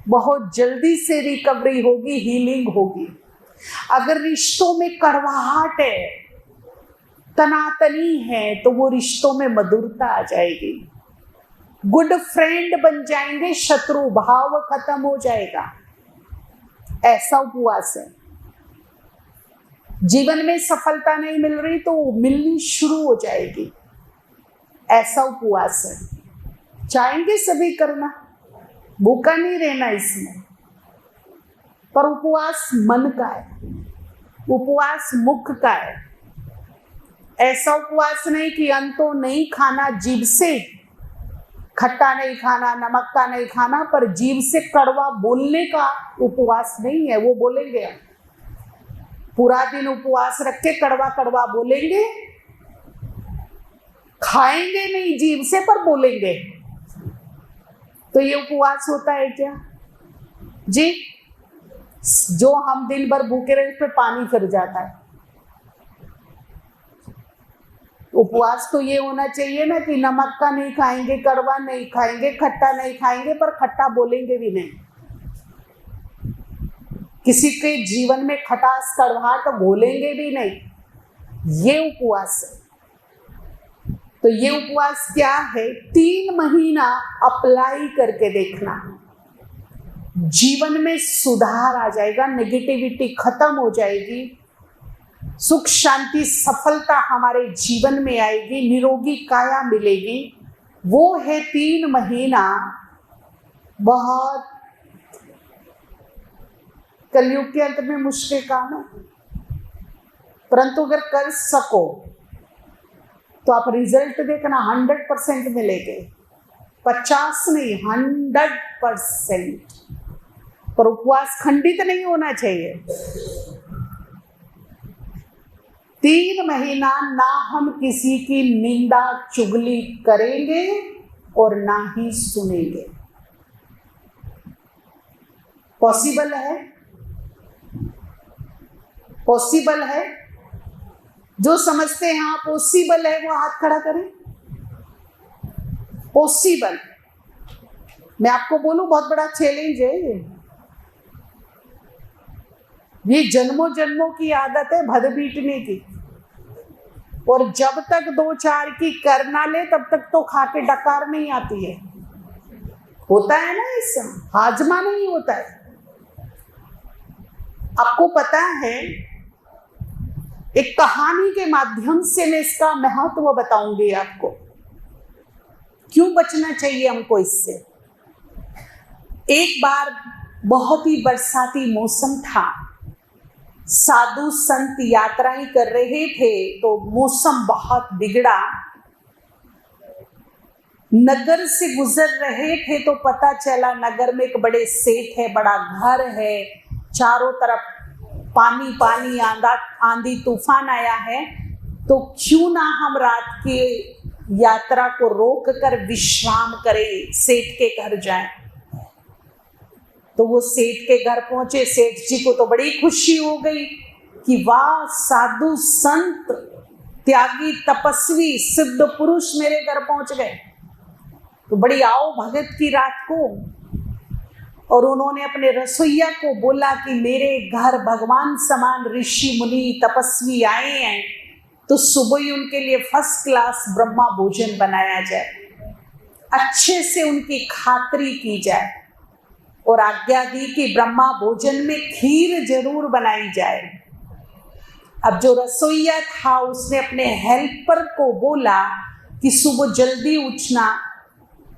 बहुत जल्दी से रिकवरी होगी, हीलिंग होगी। अगर रिश्तों में कड़वाहट है, तनातनी है, तो वो रिश्तों में मधुरता आ जाएगी। गुड फ्रेंड बन जाएंगे, शत्रु भाव खत्म हो जाएगा। ऐसा उपवास है। जीवन में सफलता नहीं मिल रही तो मिलनी शुरू हो जाएगी। ऐसा उपवास है। चाहेंगे सभी करना, भूखा नहीं रहना इसमें, पर उपवास मन का है, उपवास मुख का है। ऐसा उपवास नहीं कि अंतो नहीं खाना, जीभ से खट्टा नहीं खाना, नमक का नहीं खाना, पर जीभ से कड़वा बोलने का उपवास नहीं है। वो बोलेंगे, पूरा दिन उपवास रख के कड़वा कड़वा बोलेंगे, खाएंगे नहीं जीभ से पर बोलेंगे, तो ये उपवास होता है क्या जी? जो हम दिन भर भूखे रहे, उस पे पानी फिर जाता है। उपवास तो ये होना चाहिए ना कि नमक का नहीं खाएंगे, कड़वा नहीं खाएंगे, खट्टा नहीं खाएंगे, पर खट्टा बोलेंगे भी नहीं। किसी के जीवन में खटास कड़वाहट तो बोलेंगे भी नहीं। ये उपवास है। तो ये उपवास क्या है? 3 महीना अप्लाई करके देखना, जीवन में सुधार आ जाएगा, नेगेटिविटी खत्म हो जाएगी, सुख शांति सफलता हमारे जीवन में आएगी, निरोगी काया मिलेगी। वो है 3 महीना। बहुत कलयुग के अंत में मुश्किल काम है, परंतु अगर कर सको तो आप रिजल्ट देखना 100% मिलेंगे। 50 नहीं, 100%। पर उपवास खंडित नहीं होना चाहिए। 3 महीना ना हम किसी की निंदा चुगली करेंगे और ना ही सुनेंगे। पॉसिबल है? पॉसिबल है? जो समझते हैं हाँ पॉसिबल है, वो हाथ खड़ा करें। पॉसिबल। मैं आपको बोलूं, बहुत बड़ा चैलेंज है ये जन्मों जन्मों की आदत है भद पीटने की, और जब तक 2-4 की कर ना ले तब तक तो खा के डकार नहीं आती है। होता है ना, इससे हाजमा नहीं होता है। आपको पता है, एक कहानी के माध्यम से मैं इसका महत्व बताऊंगी आपको, क्यों बचना चाहिए हमको इससे। एक बार बहुत ही बरसाती मौसम था, साधु संत यात्राएं कर रहे थे, तो मौसम बहुत बिगड़ा। नगर से गुजर रहे थे तो पता चला नगर में एक बड़े सेठ है, बड़ा घर है, चारों तरफ पानी पानी, आंधी तूफान आया है, तो क्यों ना हम रात की यात्रा को रोक कर विश्राम करें, सेठ के घर जाएं। तो वो सेठ के घर पहुंचे। सेठ जी को तो बड़ी खुशी हो गई कि वाह, साधु संत त्यागी तपस्वी सिद्ध पुरुष मेरे घर पहुंच गए। तो बड़ी आओ भगत की रात को, और उन्होंने अपने रसोइया को बोला कि मेरे घर भगवान समान ऋषि मुनि तपस्वी आए हैं, तो सुबह ही उनके लिए फर्स्ट क्लास ब्रह्मा भोजन बनाया जाए, अच्छे से उनकी खातिरी की जाए, और आज्ञा दी कि ब्रह्मा भोजन में खीर जरूर बनाई जाए। अब जो रसोइया था उसने अपने हेल्पर को बोला कि सुबह जल्दी उठना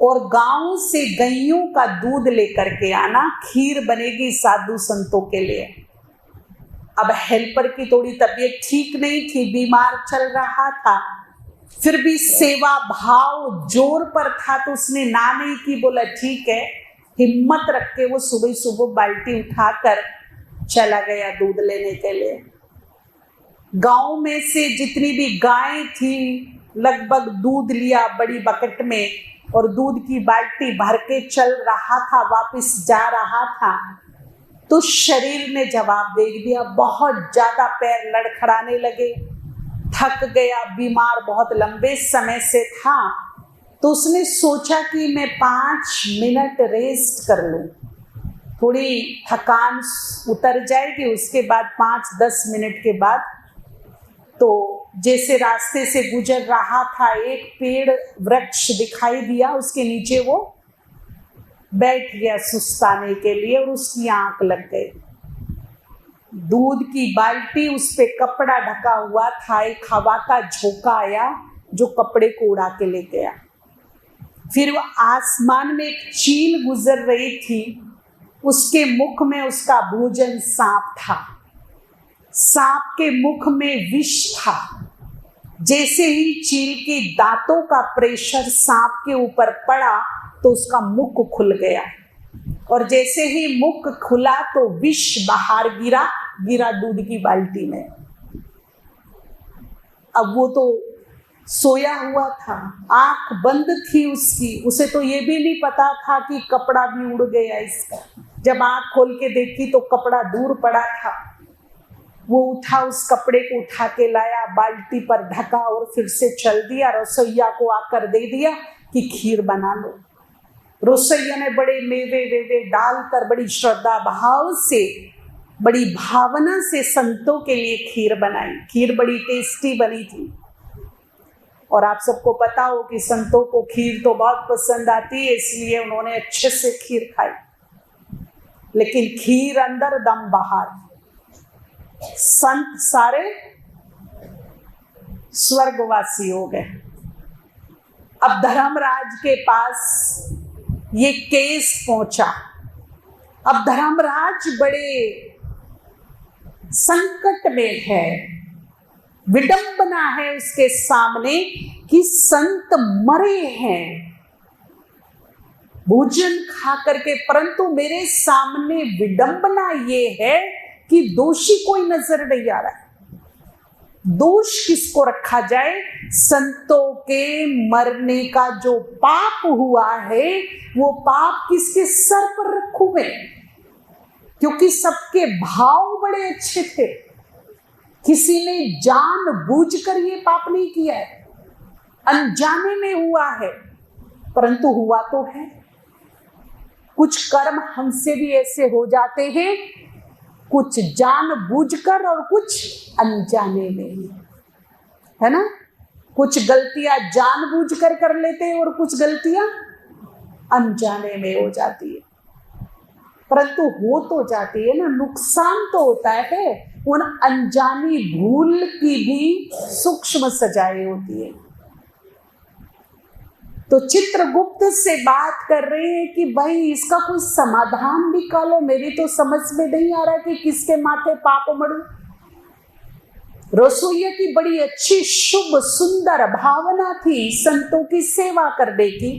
और गांव से गैयों का दूध लेकर के आना, खीर बनेगी साधु संतों के लिए। अब हेल्पर की थोड़ी तबीयत ठीक नहीं थी, बीमार चल रहा था, फिर भी सेवा भाव जोर पर था, तो उसने ना नहीं की, बोला ठीक है। हिम्मत रख के वो सुबह सुबह बाल्टी उठाकर चला गया दूध लेने के लिए। गांव में से जितनी भी गायें थी लगभग दूध लिया बड़ी बकेट में, और दूध की बाल्टी भर के चल रहा था, वापस जा रहा था, तो शरीर ने जवाब दे दिया। बहुत ज्यादा पैर लड़खड़ाने लगे, थक गया, बीमार बहुत लंबे समय से था। तो उसने सोचा कि मैं 5 मिनट रेस्ट कर लूं, थोड़ी थकान उतर जाएगी, उसके बाद 5-10 मिनट के बाद तो जैसे रास्ते से गुजर रहा था, एक पेड़ वृक्ष दिखाई दिया, उसके नीचे वो बैठ गया सुस्ताने के लिए और उसकी आंख लग गई। दूध की बाल्टी, उस पे कपड़ा ढका हुआ था, एक हवा का झोंका आया जो कपड़े को उड़ा के ले गया। फिर वो आसमान में एक चील गुजर रही थी, उसके मुख में उसका भोजन सांप था। सांप के मुख में विष था। जैसे ही चील के दांतों का प्रेशर सांप के ऊपर पड़ा तो उसका मुख खुल गया, और जैसे ही मुख खुला तो विष बाहर गिरा दूध की बाल्टी में। अब वो तो सोया हुआ था, आंख बंद थी उसकी, उसे तो ये भी नहीं पता था कि कपड़ा भी उड़ गया इसका। जब आंख खोल के देखी तो कपड़ा दूर पड़ा था। वो उठा, उस कपड़े को उठा के लाया, बाल्टी पर ढका और फिर से चल दिया। रसोइया को आकर दे दिया कि खीर बना लो। रसोइया ने बड़े मेवे वेवे डालकर बड़ी श्रद्धा भाव से, बड़ी भावना से संतों के लिए खीर बनाई। खीर बड़ी टेस्टी बनी थी। और आप सबको पता हो कि संतों को खीर तो बहुत पसंद आती है, इसलिए उन्होंने अच्छे से खीर खाई। लेकिन खीर अंदर दम बाहर। संत सारे स्वर्गवासी हो गए। अब धर्मराज के पास ये केस पहुंचा। अब धर्मराज बड़े संकट में है, विडंबना है उसके सामने कि संत मरे हैं भोजन खा करके, परंतु मेरे सामने विडंबना ये है कि दोषी कोई नजर नहीं आ रहा है। दोष किसको रखा जाए? संतों के मरने का जो पाप हुआ है वो पाप किसके सर पर रखूं मैं? क्योंकि सबके भाव बड़े अच्छे थे, किसी ने जानबूझकर ये पाप नहीं किया है, अनजाने में हुआ है, परंतु हुआ तो है। कुछ कर्म हमसे भी ऐसे हो जाते हैं, कुछ जानबूझकर और कुछ अनजाने में, है ना। कुछ गलतियां जानबूझकर कर लेते हैं और कुछ गलतियां अनजाने में हो जाती है, परंतु हो तो जाती है ना, नुकसान तो होता है। उन अनजानी भूल की भी सूक्ष्म सजाएं होती है। तो चित्रगुप्त से बात कर रहे हैं कि भाई इसका कोई समाधान निकालो, मेरी तो समझ में नहीं आ रहा कि किसके माथे पाप मड़ू। रसोइया की बड़ी अच्छी शुभ सुंदर भावना थी संतों की सेवा करने की।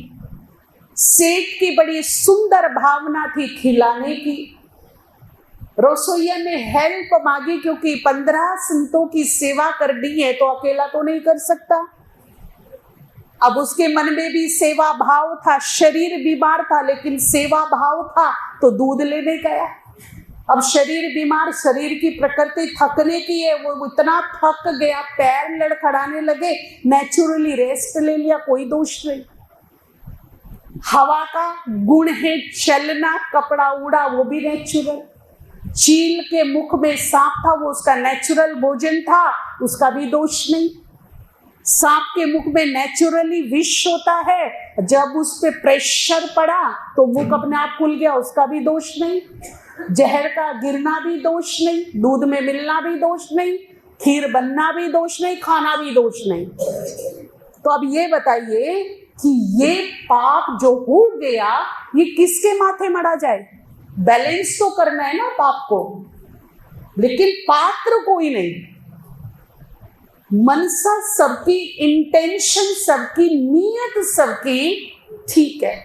सेठ की बड़ी सुंदर भावना थी खिलाने की। रसोइया ने हेल्प मांगी क्योंकि 15 संतों की सेवा करनी है तो अकेला तो नहीं कर सकता। अब उसके मन में भी सेवा भाव था, शरीर बीमार था लेकिन सेवा भाव था तो दूध लेने गया। अब शरीर बीमार, शरीर की प्रकृति थकने की है, वो इतना थक गया, पैर लड़खड़ाने लगे, नेचुरली रेस्ट ले लिया, कोई दोष नहीं। हवा का गुण है चलना, कपड़ा उड़ा वो भी नेचुरल। चील के मुख में सांप था, वो उसका नेचुरल भोजन था, उसका भी दोष नहीं। सांप के मुख में नेचुरली विष होता है, जब उस पे प्रेशर पड़ा तो मुख अपने आप खुल गया, उसका भी दोष नहीं। जहर का गिरना भी दोष नहीं, दूध में मिलना भी दोष नहीं, खीर बनना भी दोष नहीं, खाना भी दोष नहीं। तो अब ये बताइए कि ये पाप जो हो गया ये किसके माथे मड़ा जाए? बैलेंस तो करना है ना पाप को, लेकिन पात्र कोई नहीं। मनसा सबकी, इंटेंशन सबकी, नीयत सबकी ठीक है,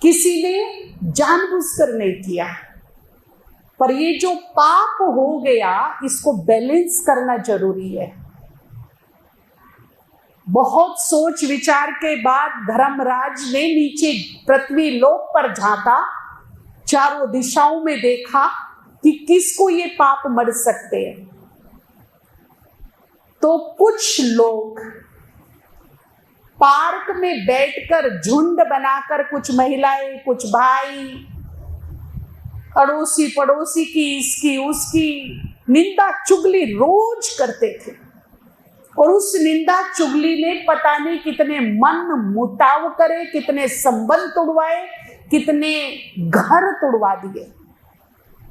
किसी ने जानबूझकर नहीं किया, पर ये जो पाप हो गया इसको बैलेंस करना जरूरी है। बहुत सोच विचार के बाद धर्मराज ने नीचे पृथ्वी लोक पर झांका, चारों दिशाओं में देखा कि किसको ये पाप मर सकते हैं। तो कुछ लोग पार्क में बैठकर झुंड बनाकर, कुछ महिलाएं कुछ भाई अड़ोसी पड़ोसी की, इसकी उसकी निंदा चुगली रोज करते थे। और उस निंदा चुगली ने पता नहीं कितने मन मुटाव करे, कितने संबंध तोड़वाए, कितने घर तोड़वा दिए,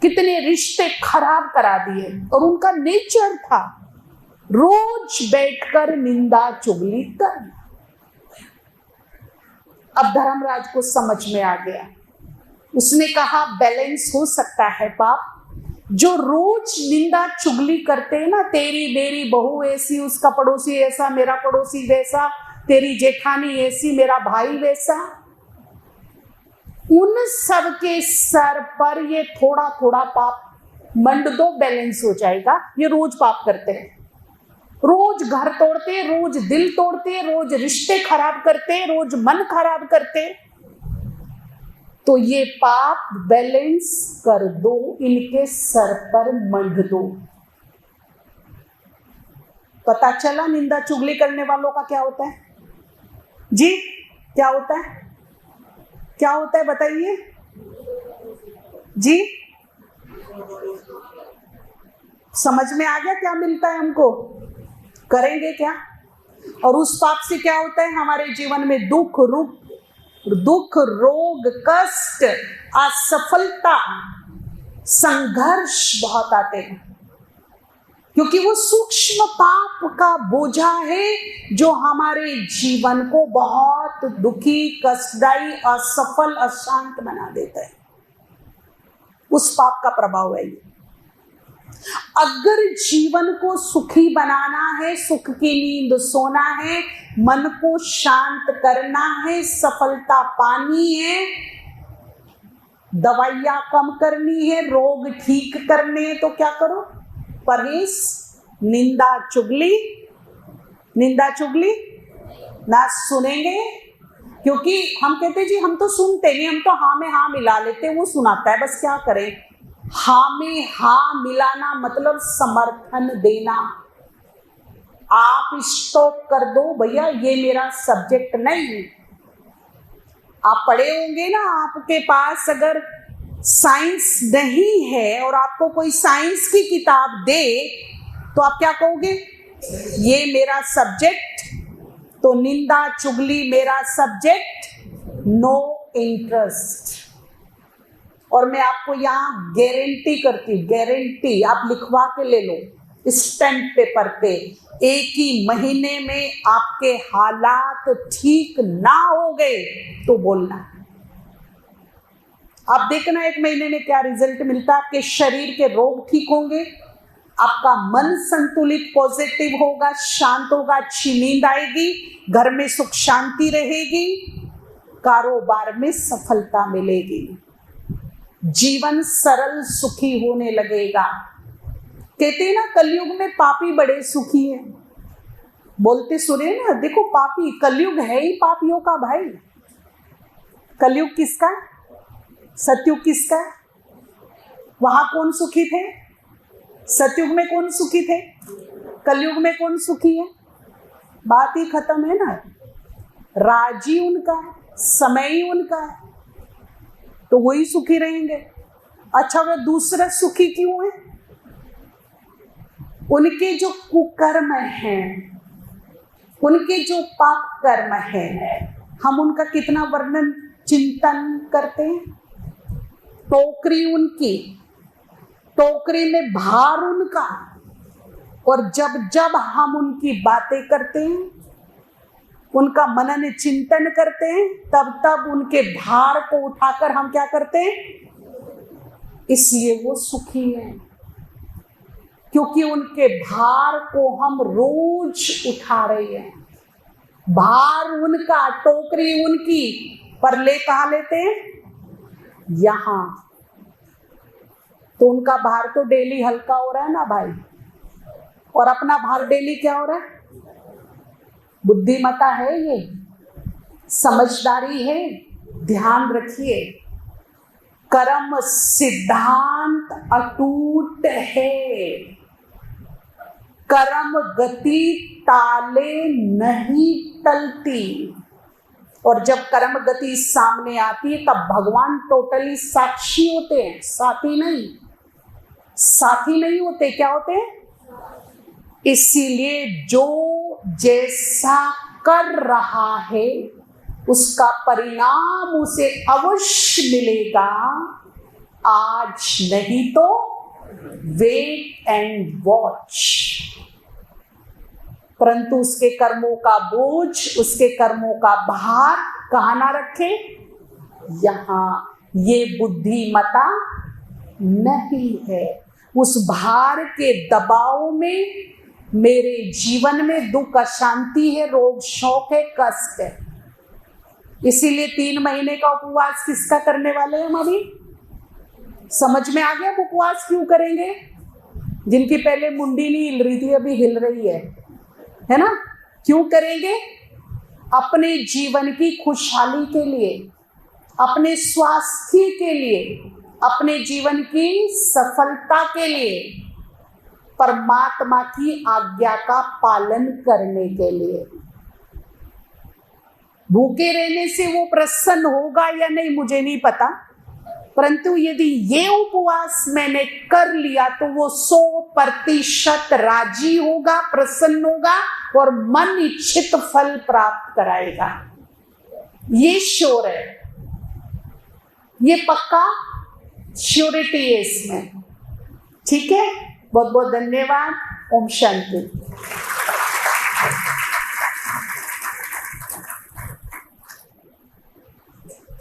कितने रिश्ते खराब करा दिए। और उनका नेचर था रोज बैठकर निंदा चुगली करना। अब धर्मराज को समझ में आ गया। उसने कहा बैलेंस हो सकता है पाप। जो रोज निंदा चुगली करते हैं ना, तेरी मेरी बहू ऐसी, उसका पड़ोसी ऐसा, मेरा पड़ोसी वैसा, तेरी जेठानी ऐसी, मेरा भाई वैसा, उन सब के सर पर ये थोड़ा थोड़ा पाप मंड दो, बैलेंस हो जाएगा। ये रोज पाप करते हैं, रोज घर तोड़ते, रोज दिल तोड़ते, रोज रिश्ते खराब करते, रोज मन खराब करते। तो ये पाप बैलेंस कर दो, इनके सर पर मंड दो। पता चला निंदा चुगली करने वालों का क्या होता है जी? क्या होता है? क्या होता है बताइए जी? समझ में आ गया क्या मिलता है हमको? करेंगे क्या? और उस पाप से क्या होता है? हमारे जीवन में दुख रोग कष्ट असफलता संघर्ष बहुत आते हैं, क्योंकि वो सूक्ष्म पाप का बोझा है जो हमारे जीवन को बहुत दुखी, कष्टदायी, असफल, अशांत बना देता है। उस पाप का प्रभाव है ये। अगर जीवन को सुखी बनाना है, सुख की नींद सोना है, मन को शांत करना है, सफलता पानी है, दवाइयां कम करनी है, रोग ठीक करने हैं, तो क्या करो? परहेज, निंदा चुगली ना सुनेंगे। क्योंकि हम कहते जी हम तो सुनते नहीं, हम तो हाँ में हाँ मिला लेते, वो सुनाता है बस, क्या करें? हाँ में हाँ मिलाना मतलब समर्थन देना। आप स्टॉप कर दो भैया, ये मेरा सब्जेक्ट नहीं। आप पढ़े होंगे ना, आपके पास अगर साइंस नहीं है और आपको कोई साइंस की किताब दे तो आप क्या कहोगे? ये मेरा सब्जेक्ट। तो निंदा चुगली मेरा सब्जेक्ट, नो इंटरेस्ट। और मैं आपको यहाँ गारंटी करती हूँ, गारंटी आप लिखवा के ले लो स्टैम्प पेपर पे, एक ही महीने में आपके हालात ठीक ना हो गए तो बोलना। आप देखना एक महीने में क्या रिजल्ट मिलता है। आपके शरीर के रोग ठीक होंगे, आपका मन संतुलित पॉजिटिव होगा, शांत होगा, अच्छी नींद आएगी, घर में सुख शांति रहेगी, कारोबार में सफलता मिलेगी, जीवन सरल सुखी होने लगेगा। कहते हैं ना कलयुग में पापी बड़े सुखी हैं, बोलते सुने ना, देखो पापी, कलयुग है ही पापियों का भाई। कलयुग किसका? सतयुग किसका? वहां कौन सुखी थे? सतयुग में कौन सुखी थे? कलयुग में कौन सुखी है? बात ही खत्म है ना। राजी उनका है, समय ही उनका है, तो वही सुखी रहेंगे। अच्छा वे दूसरे सुखी क्यों है? उनके जो कुकर्म हैं, उनके जो पाप कर्म हैं, हम उनका कितना वर्णन चिंतन करते हैं। टोकरी उनकी, टोकरी में भार उनका, और जब जब हम उनकी बातें करते हैं, उनका मनन चिंतन करते हैं, तब तब उनके भार को उठाकर हम क्या करते हैं? इसलिए वो सुखी हैं, क्योंकि उनके भार को हम रोज उठा रहे हैं। भार उनका, टोकरी उनकी, पर ले कहाँ लेते हैं? यहां। तो उनका भार तो डेली हल्का हो रहा है ना भाई, और अपना भार डेली क्या हो रहा है? बुद्धिमता है ये, समझदारी है। ध्यान रखिए, कर्म सिद्धांत अटूट है, कर्म गति ताले नहीं टलती। और जब कर्म गति सामने आती है तब भगवान टोटली साक्षी होते हैं, साथी नहीं होते। क्या होते हैं? इसीलिए जो जैसा कर रहा है उसका परिणाम उसे अवश्य मिलेगा, आज नहीं तो वेट एंड वॉच। परंतु उसके कर्मों का बोझ, उसके कर्मों का भार कहाँ ना रखे? यहाँ। ये बुद्धिमता नहीं है। उस भार के दबाव में मेरे जीवन में दुख, अशांति है, रोग शोक है, कष्ट है। इसीलिए 3 महीने का उपवास किसका करने वाले हैं हम अभी? समझ में आ गया उपवास क्यों करेंगे? जिनकी पहले मुंडी नहीं हिल रही थी अभी हिल रही है ना? क्यों करेंगे? अपने जीवन की खुशहाली के लिए, अपने स्वास्थ्य के लिए, अपने जीवन की सफलता के लिए, परमात्मा की आज्ञा का पालन करने के लिए। भूखे रहने से वो प्रसन्न होगा या नहीं मुझे नहीं पता, परंतु यदि ये उपवास मैंने कर लिया तो वो 100% राजी होगा, प्रसन्न होगा और मन इच्छित फल प्राप्त कराएगा। ये श्योर है, ये पक्का श्योरिटी है इसमें। ठीक है, बहुत बहुत धन्यवाद। ओम शांति।